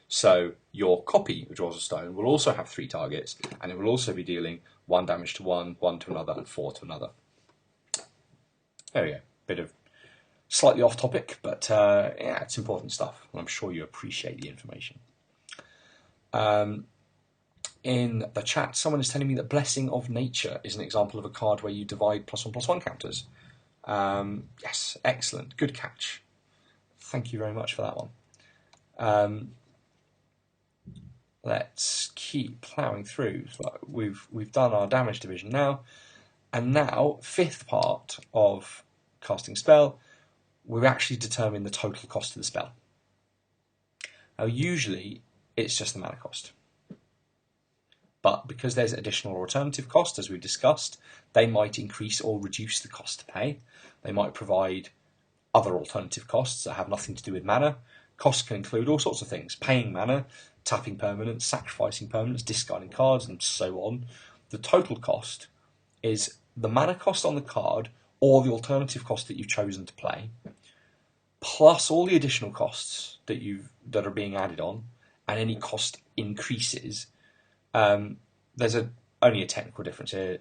So your copy of Jaws of Stone will also have 3 targets, and it will also be dealing 1 damage to one, 1 to another, and 4 to another. There we go. Bit of slightly off topic, but yeah, it's important stuff, and I'm sure you appreciate the information. In the chat, someone is telling me that Blessing of Nature is an example of a card where you divide +1/+1 counters. Yes, excellent. Good catch. Thank you very much for that one. Let's keep ploughing through. So we've done our damage division now, and now, 5th part of casting spell, we've actually determined the total cost of the spell. Now, usually, it's just the mana cost. But because there's additional or alternative cost, as we've discussed, they might increase or reduce the cost to pay. They might provide other alternative costs that have nothing to do with mana. Costs can include all sorts of things: paying mana, tapping permanents, sacrificing permanents, discarding cards, and so on. The total cost is the mana cost on the card or the alternative cost that you've chosen to play, plus all the additional costs that are being added on, and any cost increases. There's only a technical difference here.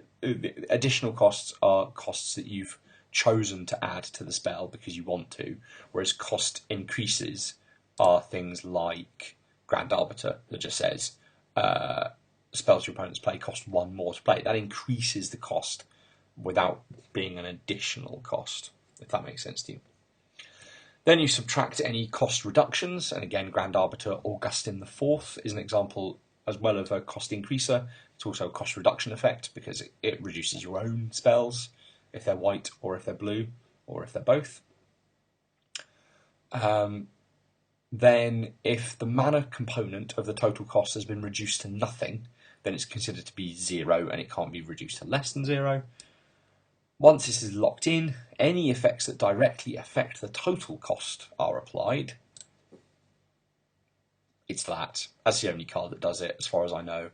Additional costs are costs that you've chosen to add to the spell because you want to, whereas cost increases are things like Grand Arbiter that just says spells your opponents play cost 1 more to play. That increases the cost without being an additional cost, if that makes sense to you. Then you subtract any cost reductions, and again, Grand Arbiter Augustine IV is an example as well of a cost increaser. It's also a cost reduction effect because it reduces your own spells if they're white or if they're blue or if they're both. Then if the mana component of the total cost has been reduced to nothing, then it's considered to be 0 and it can't be reduced to less than 0. Once this is locked in, any effects that directly affect the total cost are applied. It's that. That's the only card that does it, as far as I know.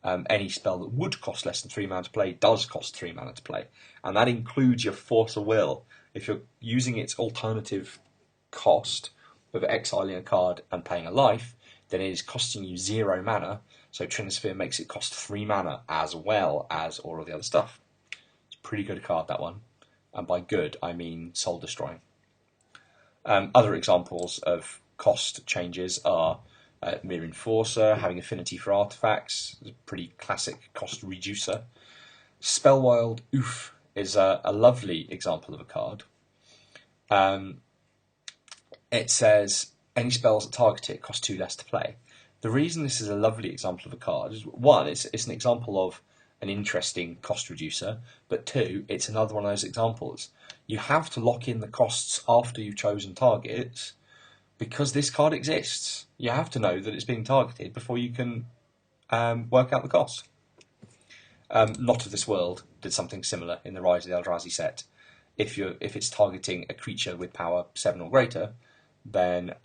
Any spell that would cost less than 3 mana to play does cost 3 mana to play. And that includes your Force of Will. If you're using its alternative cost of exiling a card and paying a life, then it is costing you 0 mana. So Trinisphere makes it cost 3 mana as well as all of the other stuff. It's a pretty good card, that one. And by good, I mean soul destroying. Other examples of cost changes are Mirror Enforcer, having affinity for artifacts, is a pretty classic cost reducer. Spellwild Oof is a lovely example of a card. It says any spells that target it cost 2 less to play. The reason this is a lovely example of a card is, 1, it's an example of an interesting cost reducer, but 2, it's another one of those examples. You have to lock in the costs after you've chosen targets, because this card exists. You have to know that it's being targeted before you can work out the cost. Not of This World did something similar in the Rise of the Eldrazi set. If it's targeting a creature with power 7 or greater, then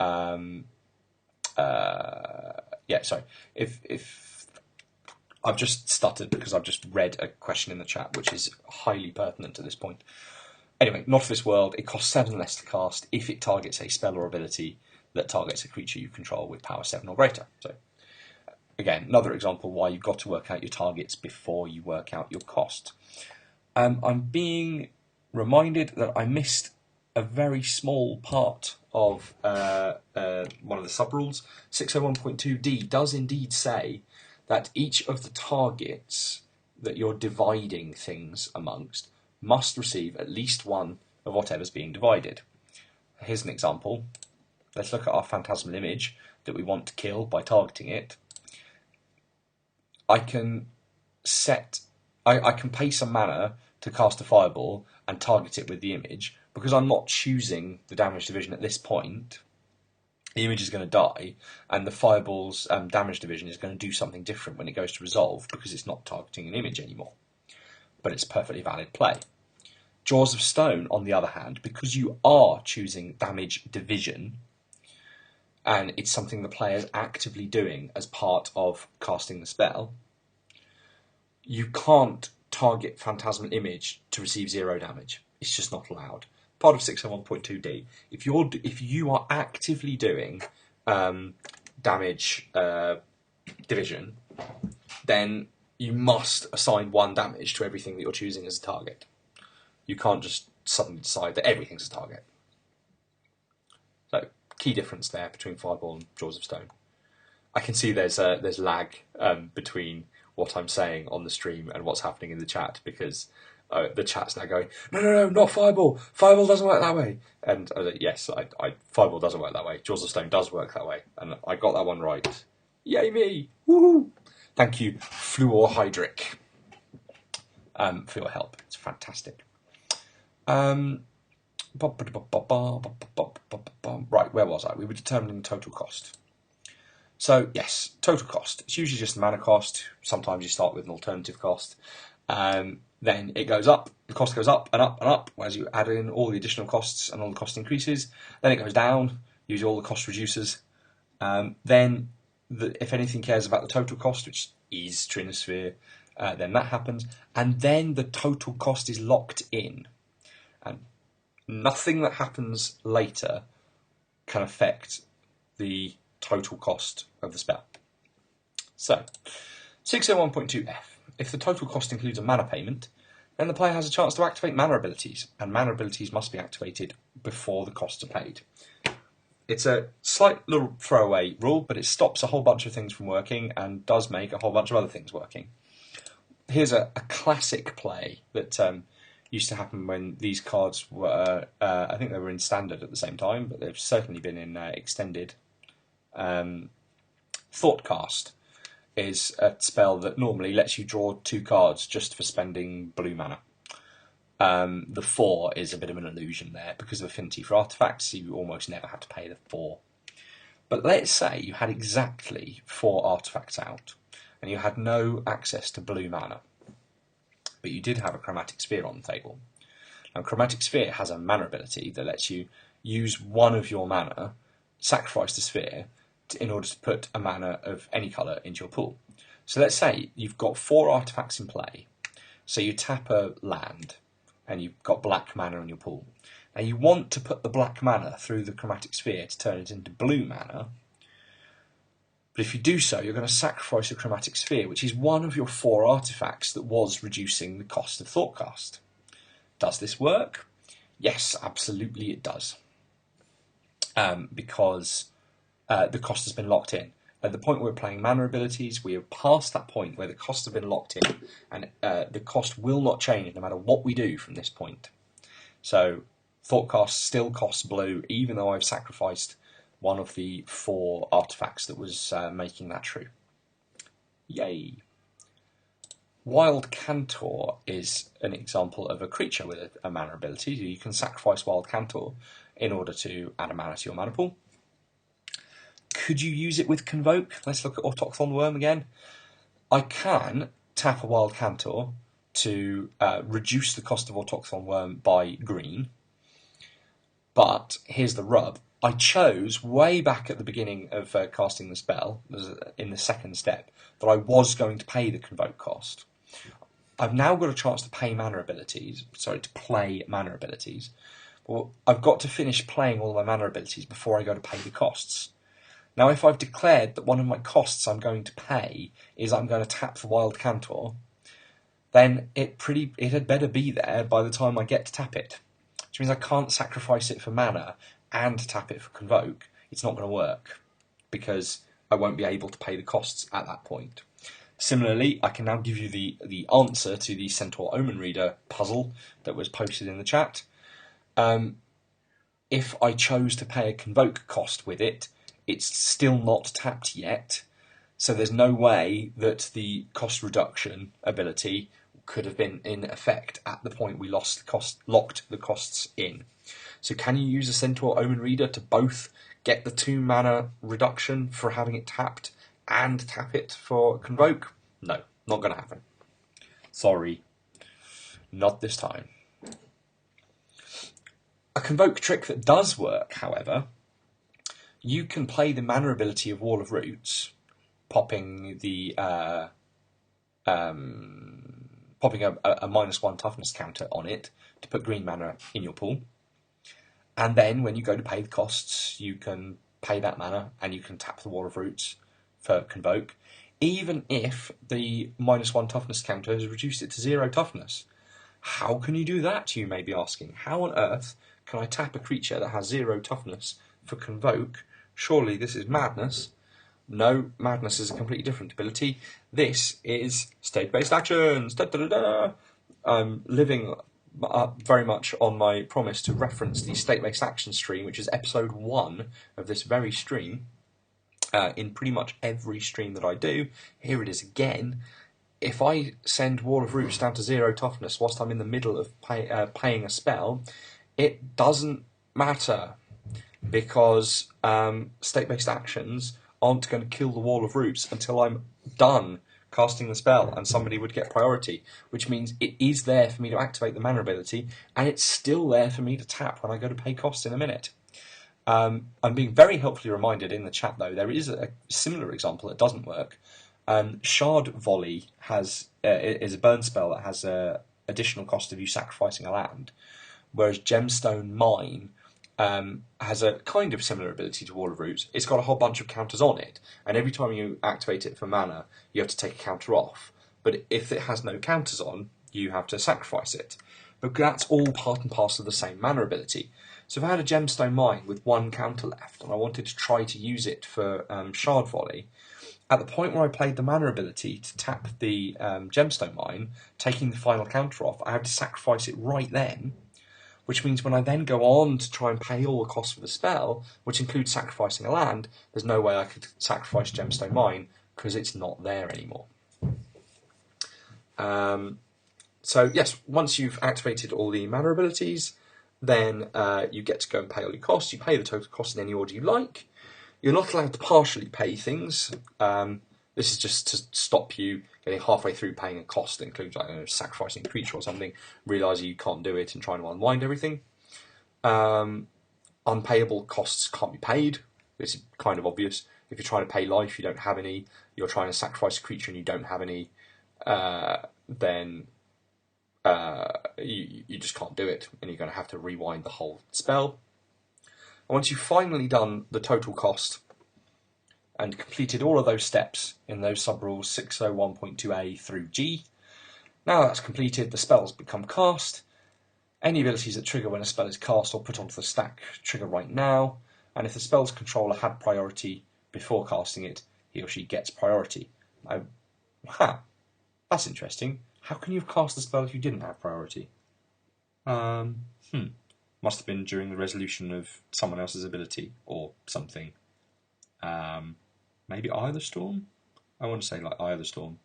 if I've just stuttered because I've just read a question in the chat which is highly pertinent to this point. Anyway, Not of This World, it costs 7 less to cast if it targets a spell or ability that targets a creature you control with power 7 or greater. So, again, another example why you've got to work out your targets before you work out your cost. I'm being reminded that I missed a very small part of one of the sub-rules. 601.2d does indeed say that each of the targets that you're dividing things amongst must receive at least one of whatever's being divided. Here's an example. let's look at our phantasmal image that we want to kill by targeting it. I can pay some mana to cast a fireball and target it with the image. Because I'm not choosing the damage division at this point, the image is going to die, and the fireball's damage division is going to do something different when it goes to resolve, because it's not targeting an image anymore. But it's perfectly valid play. Jaws of Stone, on the other hand, because you are choosing damage division, and it's something the player is actively doing as part of casting the spell, you can't target Phantasmal Image to receive 0 damage. It's just not allowed. Part of 601.2d. If you are actively doing damage division, then you must assign 1 damage to everything that you're choosing as a target. You can't just suddenly decide that everything's a target. So, key difference there between Fireball and Jaws of Stone. I can see there's lag between what I'm saying on the stream and what's happening in the chat, because the chat's now going, no, not Fireball. Fireball doesn't work that way. And I was like, yes, Fireball doesn't work that way. Jaws of Stone does work that way. And I got that one right. Yay me! Woohoo! Thank you, Fluorhydric, for your help. It's fantastic. Right, where was I? We were determining total cost. So, yes, total cost. It's usually just the mana cost. Sometimes you start with an alternative cost. Then it goes up. The cost goes up and up and up as you add in all the additional costs and all the cost increases. Then it goes down. Use all the cost reducers. Then, if anything cares about the total cost, which is Trinisphere, then that happens. And then the total cost is locked in. And nothing that happens later can affect the total cost of the spell. So, 601.2f. If the total cost includes a mana payment, then the player has a chance to activate mana abilities, and mana abilities must be activated before the costs are paid. It's a slight little throwaway rule, but it stops a whole bunch of things from working and does make a whole bunch of other things working. Here's a classic play that used to happen when these cards were, I think they were in standard at the same time, but they've certainly been in extended. Thoughtcast is a spell that normally lets you draw 2 cards just for spending blue mana. The 4 is a bit of an illusion there. Because of affinity for artifacts, you almost never have to pay the 4. But let's say you had exactly 4 artifacts out, and you had no access to blue mana, but you did have a Chromatic Sphere on the table. Now, Chromatic Sphere has a mana ability that lets you use 1 of your mana, sacrifice the sphere, in order to put a mana of any colour into your pool. So let's say you've got 4 artifacts in play, so you tap a land, and you've got black mana in your pool. Now you want to put the black mana through the Chromatic Sphere to turn it into blue mana, but if you do so, you're going to sacrifice a Chromatic Sphere, which is 1 of your 4 artifacts that was reducing the cost of Thoughtcast. Does this work? Yes, absolutely it does. Because the cost has been locked in. At the point where we're playing mana abilities, we are past that point where the costs have been locked in, and the cost will not change no matter what we do from this point. So, Thoughtcast still costs blue, even though I've sacrificed 1 of the 4 artifacts that was making that true. Yay! Wild Cantor is an example of a creature with a mana ability. You can sacrifice Wild Cantor in order to add a mana to your mana pool. Could you use it with Convoke? Let's look at Autochthon Worm again. I can tap a Wild Cantor to reduce the cost of Autochthon Worm by green. But here's the rub. I chose way back at the beginning of casting the spell, in the second step, that I was going to pay the Convoke cost. I've now got a chance to play mana abilities. Well, I've got to finish playing all my mana abilities before I go to pay the costs. Now, if I've declared that one of my costs I'm going to pay is I'm going to tap the Wild Cantor, then it had better be there by the time I get to tap it. Which means I can't sacrifice it for mana and tap it for Convoke. It's not going to work, because I won't be able to pay the costs at that point. Similarly, I can now give you the answer to the Centaur Omen Reader puzzle that was posted in the chat. if I chose to pay a convoke cost with it, it's still not tapped yet. So there's no way that the cost reduction ability could have been in effect at the point we locked the costs in. So can you use a Centaur Omen Reader to both get the 2 mana reduction for having it tapped and tap it for Convoke? No, not going to happen. Sorry. Not this time. A Convoke trick that does work, however, you can play the mana ability of Wall of Roots, popping a -1 toughness counter on it to put green mana in your pool. And then when you go to pay the costs, you can pay that mana and you can tap the Wall of Roots for Convoke, even if the -1 toughness counter has reduced it to 0 toughness. How can you do that, you may be asking? How on earth can I tap a creature that has 0 toughness for Convoke? Surely this is madness. No, madness is a completely different ability. This is state-based actions. Da, da, da, da. I'm living very much on my promise to reference the state-based action stream, which is episode 1 of this very stream, in pretty much every stream that I do. Here it is again. If I send Wall of Roots down to 0 toughness whilst I'm in the middle of paying a spell, it doesn't matter, because state-based actions aren't going to kill the Wall of Roots until I'm done casting the spell and somebody would get priority, which means it is there for me to activate the mana ability, and it's still there for me to tap when I go to pay costs in a minute. I'm being very helpfully reminded in the chat, though, there is a similar example that doesn't work. Shard Volley is a burn spell that has an additional cost of you sacrificing a land, whereas Gemstone Mine has a kind of similar ability to Wall of Roots. It's got a whole bunch of counters on it, and every time you activate it for mana, you have to take a counter off. But if it has no counters on, you have to sacrifice it. But that's all part and parcel of the same mana ability. So if I had a Gemstone Mine with 1 counter left, and I wanted to try to use it for Shard Volley, at the point where I played the mana ability to tap the Gemstone Mine, taking the final counter off, I have to sacrifice it right then, which means when I then go on to try and pay all the costs for the spell, which includes sacrificing a land, there's no way I could sacrifice Gemstone Mine because it's not there anymore. So yes, once you've activated all the mana abilities, then you get to go and pay all your costs. You pay the total cost in any order you like. You're not allowed to partially pay things. This is just to stop you getting halfway through paying a cost that includes, sacrificing a creature or something, realising you can't do it and trying to unwind everything. Unpayable costs can't be paid. It's kind of obvious. If you're trying to pay life, you don't have any. You're trying to sacrifice a creature and you don't have any. Then you just can't do it, and you're going to have to rewind the whole spell. And once you've finally done the total cost and completed all of those steps in those sub-rules 601.2a through G, now that's completed, the spells become cast. Any abilities that trigger when a spell is cast or put onto the stack trigger right now, and if the spell's controller had priority before casting it, he or she gets priority. That's interesting. How can you have cast the spell if you didn't have priority? Must have been during the resolution of someone else's ability or something. Maybe Eye of the Storm? I want to say like Eye of the Storm.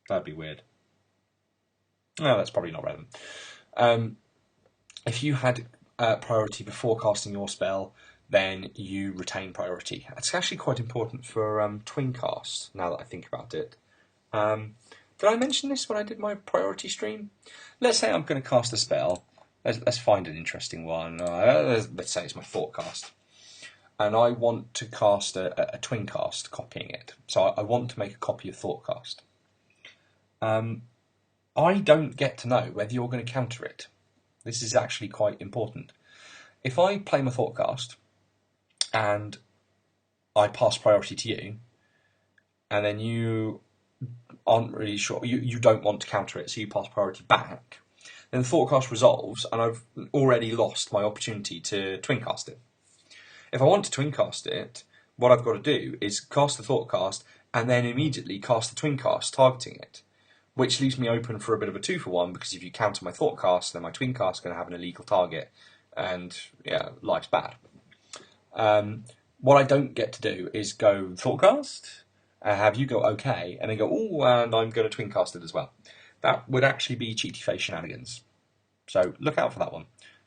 That'd be weird. No, that's probably not relevant. If you had priority before casting your spell, then you retain priority. That's actually quite important for Twincast, now that I think about it. Did I mention this when I did my priority stream? Let's say I'm going to cast a spell. Let's find an interesting one. Let's say it's my Thoughtcast. And I want to cast a Twincast copying it. So I want to make a copy of Thoughtcast. I don't get to know whether you're going to counter it. This is actually quite important. If I play my Thoughtcast and I pass priority to you, and then you aren't really sure, you don't want to counter it, so you pass priority back, then the Thoughtcast resolves, and I've already lost my opportunity to Twincast it. If I want to Twincast it, what I've got to do is cast the Thoughtcast, and then immediately cast the Twincast targeting it, which leaves me open for a bit of a 2-for-1, because if you counter my Thoughtcast, then my Twincast is going to have an illegal target, and yeah, life's bad. What I don't get to do is go Thoughtcast, have you go okay, and then go, oh, and I'm going to Twincast it as well. That would actually be cheaty face shenanigans. So look out for that one.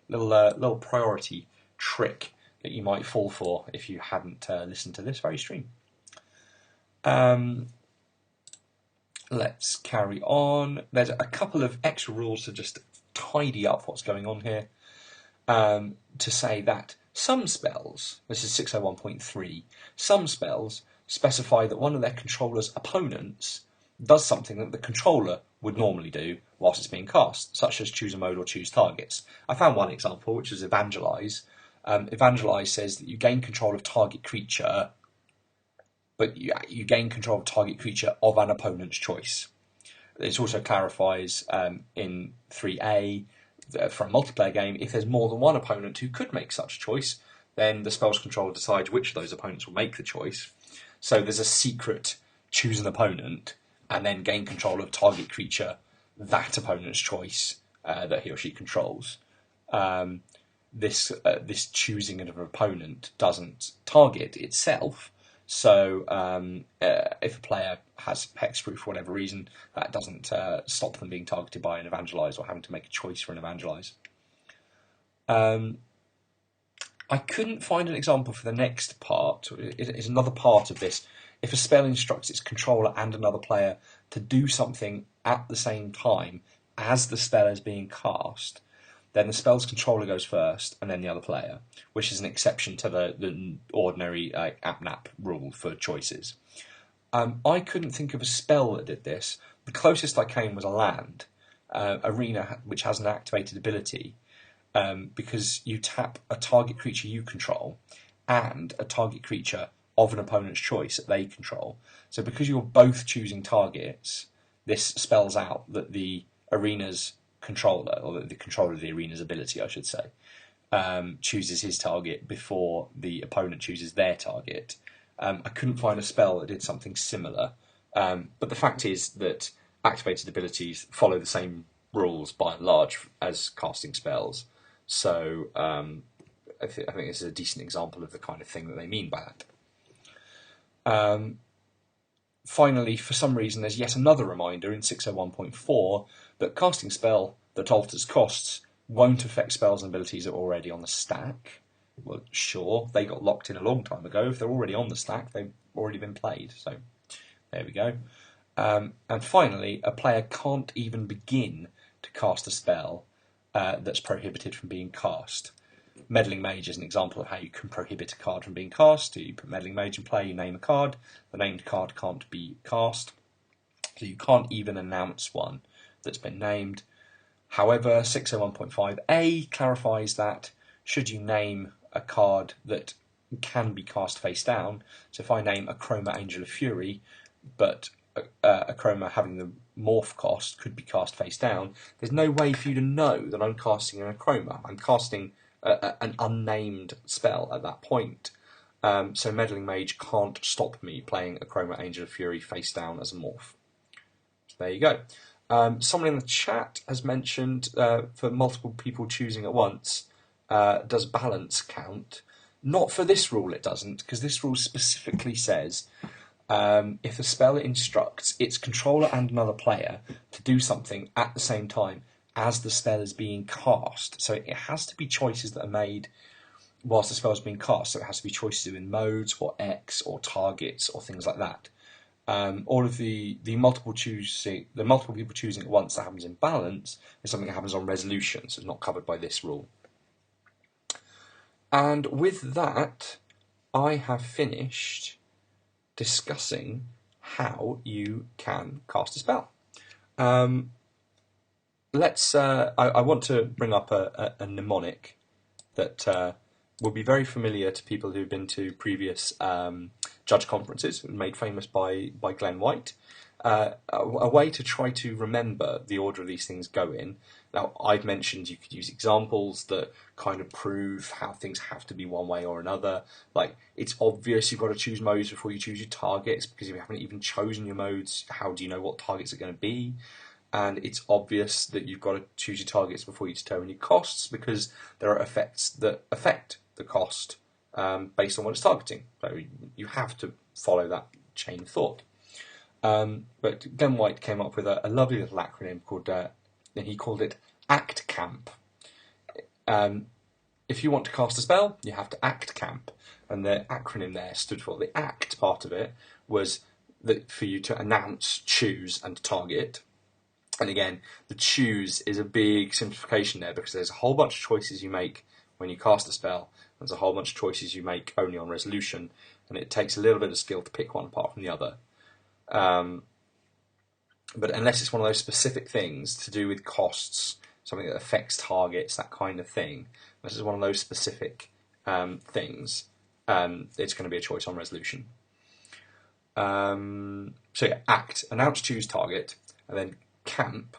Little priority trick that you might fall for if you hadn't listened to this very stream. Let's carry on. There's a couple of extra rules to just tidy up what's going on here. To say that some spells, this is 601.3, some spells specify that one of their controller's opponents does something that the controller would normally do whilst it's being cast, such as choose a mode or choose targets. I found one example, which is Evangelize. Evangelize says that you gain control of target creature, but you gain control of target creature of an opponent's choice. It also clarifies in 3A, for a multiplayer game, if there's more than one opponent who could make such a choice, then the spell's controller decides which of those opponents will make the choice. So there's a secret choose an opponent and then gain control of target creature, that opponent's choice that he or she controls. This choosing of an opponent doesn't target itself. So if a player has hexproof for whatever reason, that doesn't stop them being targeted by an Evangelize or having to make a choice for an Evangelize. I couldn't find an example for the next part. It is another part of this. If a spell instructs its controller and another player to do something at the same time as the spell is being cast, then the spell's controller goes first and then the other player, which is an exception to the ordinary AppNap rule for choices. I couldn't think of a spell that did this. The closest I came was a land, Arena, which has an activated ability, because you tap a target creature you control and a target creature of an opponent's choice that they control. So because you're both choosing targets, this spells out that the arena's controller, or the controller of the arena's ability, I should say, chooses his target before the opponent chooses their target. I couldn't find a spell that did something similar, but the fact is that activated abilities follow the same rules by and large as casting spells. So I think this is a decent example of the kind of thing that they mean by that. Finally, for some reason, there's yet another reminder in 601.4 that casting spell that alters costs won't affect spells and abilities that are already on the stack. Well, sure, they got locked in a long time ago. If they're already on the stack, they've already been played. So there we go. And finally, a player can't even begin to cast a spell that's prohibited from being cast. Meddling Mage is an example of how you can prohibit a card from being cast. You put Meddling Mage in play, you name a card. The named card can't be cast. So you can't even announce one that's been named. However, 601.5a clarifies that should you name a card that can be cast face down, so if I name Akroma Angel of Fury, but Akroma having the morph cost could be cast face down, there's no way for you to know that I'm casting an Akroma. I'm casting an unnamed spell at that point. So Meddling Mage can't stop me playing Akroma Angel of Fury face down as a morph. So there you go. Someone in the chat has mentioned for multiple people choosing at once, does balance count? Not for this rule it doesn't, because this rule specifically says if a spell instructs its controller and another player to do something at the same time as the spell is being cast. So it has to be choices that are made whilst the spell is being cast. So it has to be choices in modes or X or targets or things like that. All of the multiple people choosing at once that happens in balance is something that happens on resolution, so it's not covered by this rule. And with that, I have finished discussing how you can cast a spell. I want to bring up a mnemonic that will be very familiar to people who've been to previous judge conferences, made famous by Glenn White. A way to try to remember the order of these things go in. Now, I've mentioned you could use examples that kind of prove how things have to be one way or another. Like, it's obvious you've got to choose modes before you choose your targets, because if you haven't even chosen your modes, how do you know what targets are going to be? and it's obvious that you've got to choose your targets before you determine your costs, because there are effects that affect the cost based on what it's targeting. So you have to follow that chain of thought. But Glenn White came up with a lovely little acronym called, and he called it ACT Camp. If you want to cast a spell, you have to ACT Camp. And the acronym there stood for, the ACT part of it was that for you to announce, choose, and target. And again, the choose is a big simplification there, because there's a whole bunch of choices you make when you cast a spell. There's a whole bunch of choices you make only on resolution, and it takes a little bit of skill to pick one apart from the other. But unless it's one of those specific things to do with costs, something that affects targets, that kind of thing, unless it's one of those specific things, it's going to be a choice on resolution. So yeah, ACT, announce, choose, target, and then CAMP.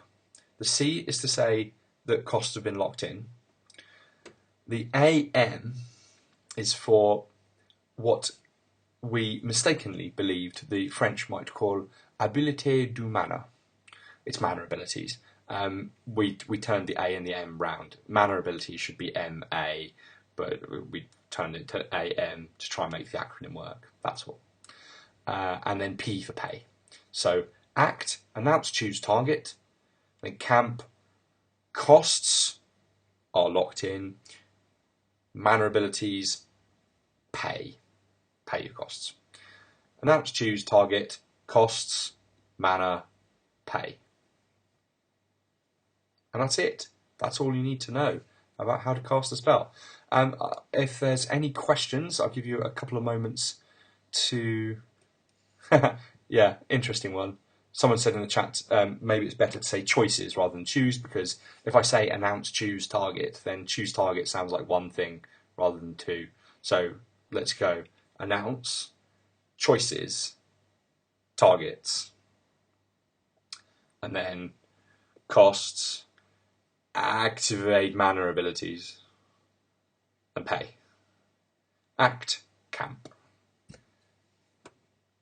The C is to say that costs have been locked in. The AM is for what we mistakenly believed the French might call habilité du mana. It's mana abilities. We turned the A and the M round. Mana abilities should be MA, but we turned it to AM to try and make the acronym work. That's all. And then P for pay. So ACT, announce, choose, target. Then CAMP, costs are locked in. Mana abilities, pay your costs. Announce, choose, target, costs, mana, pay. And that's it. That's all you need to know about how to cast a spell. If there's any questions, I'll give you a couple of moments to... Yeah, interesting one. Someone said in the chat, maybe it's better to say choices rather than choose, because if I say announce, choose, target, then choose target sounds like one thing rather than two. So let's go. Announce, choices, targets, and then costs, activate mana abilities, and pay. ACT, CAMP.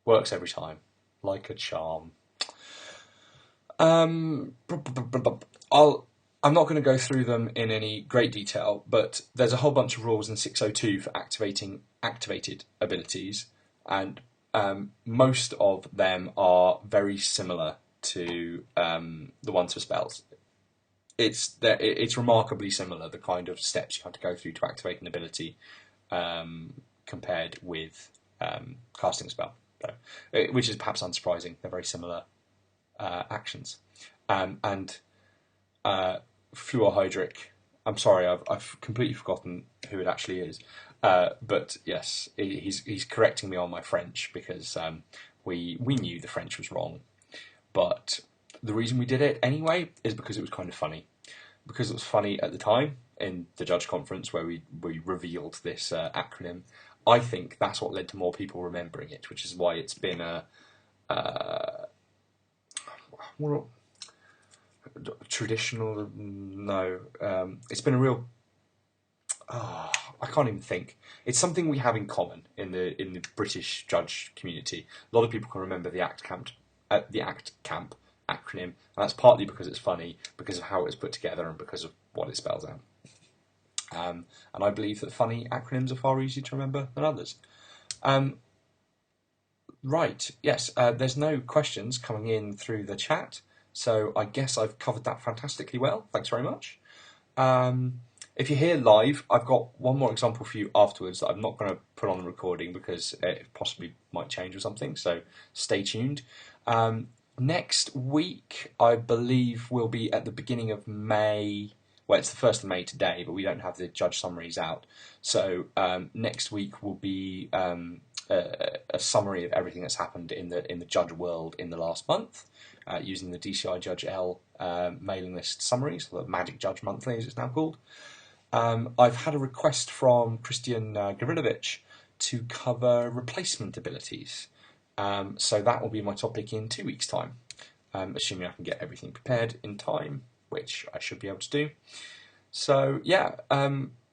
Works every time, like a charm. I'm not going to go through them in any great detail, but there's a whole bunch of rules in 602 for activating activated abilities, and most of them are very similar to the ones for spells. It's remarkably similar, the kind of steps you have to go through to activate an ability compared with casting a spell, which is perhaps unsurprising. They're very similar actions. And Fluorhydric, I'm sorry, I've completely forgotten who it actually is. But yes, he's correcting me on my French, because we knew the French was wrong. But the reason we did it anyway is because it was kind of funny. Because it was funny at the time in the judge conference where we revealed this acronym. I think that's what led to more people remembering it, which is why it's been a traditional. No, it's been a real. I can't even think. It's something we have in common in the British judge community. A lot of people can remember the ACT Camp acronym, and that's partly because it's funny, because of how it was put together, and because of what it spells out. And I believe that funny acronyms are far easier to remember than others. Right, yes, there's no questions coming in through the chat, so I guess I've covered that fantastically well. Thanks very much. If you're here live, I've got one more example for you afterwards that I'm not going to put on the recording because it possibly might change or something, so stay tuned. Next week, I believe, will be at the beginning of May. Well, it's the 1st of May today, but we don't have the judge summaries out. So next week will be a summary of everything that's happened in the judge world in the last month, using the DCI Judge L mailing list summaries, the Magic Judge Monthly as it's now called. I've had a request from Christian Gavrilovich to cover replacement abilities. So that will be my topic in 2 weeks' time, assuming I can get everything prepared in time, which I should be able to do. So yeah,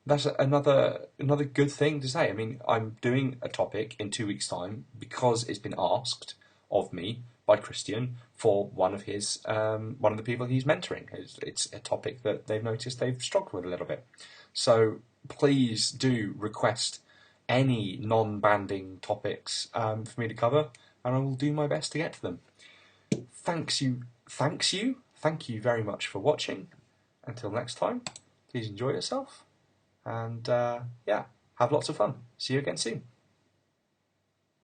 that's another good thing to say. I mean, I'm doing a topic in 2 weeks' time because it's been asked of me by Christian for one of the people he's mentoring. It's a topic that they've noticed they've struggled with a little bit. So please do request any non-banding topics for me to cover, and I will do my best to get to them. Thank you very much for watching. Until next time, please enjoy yourself, and have lots of fun. See you again soon.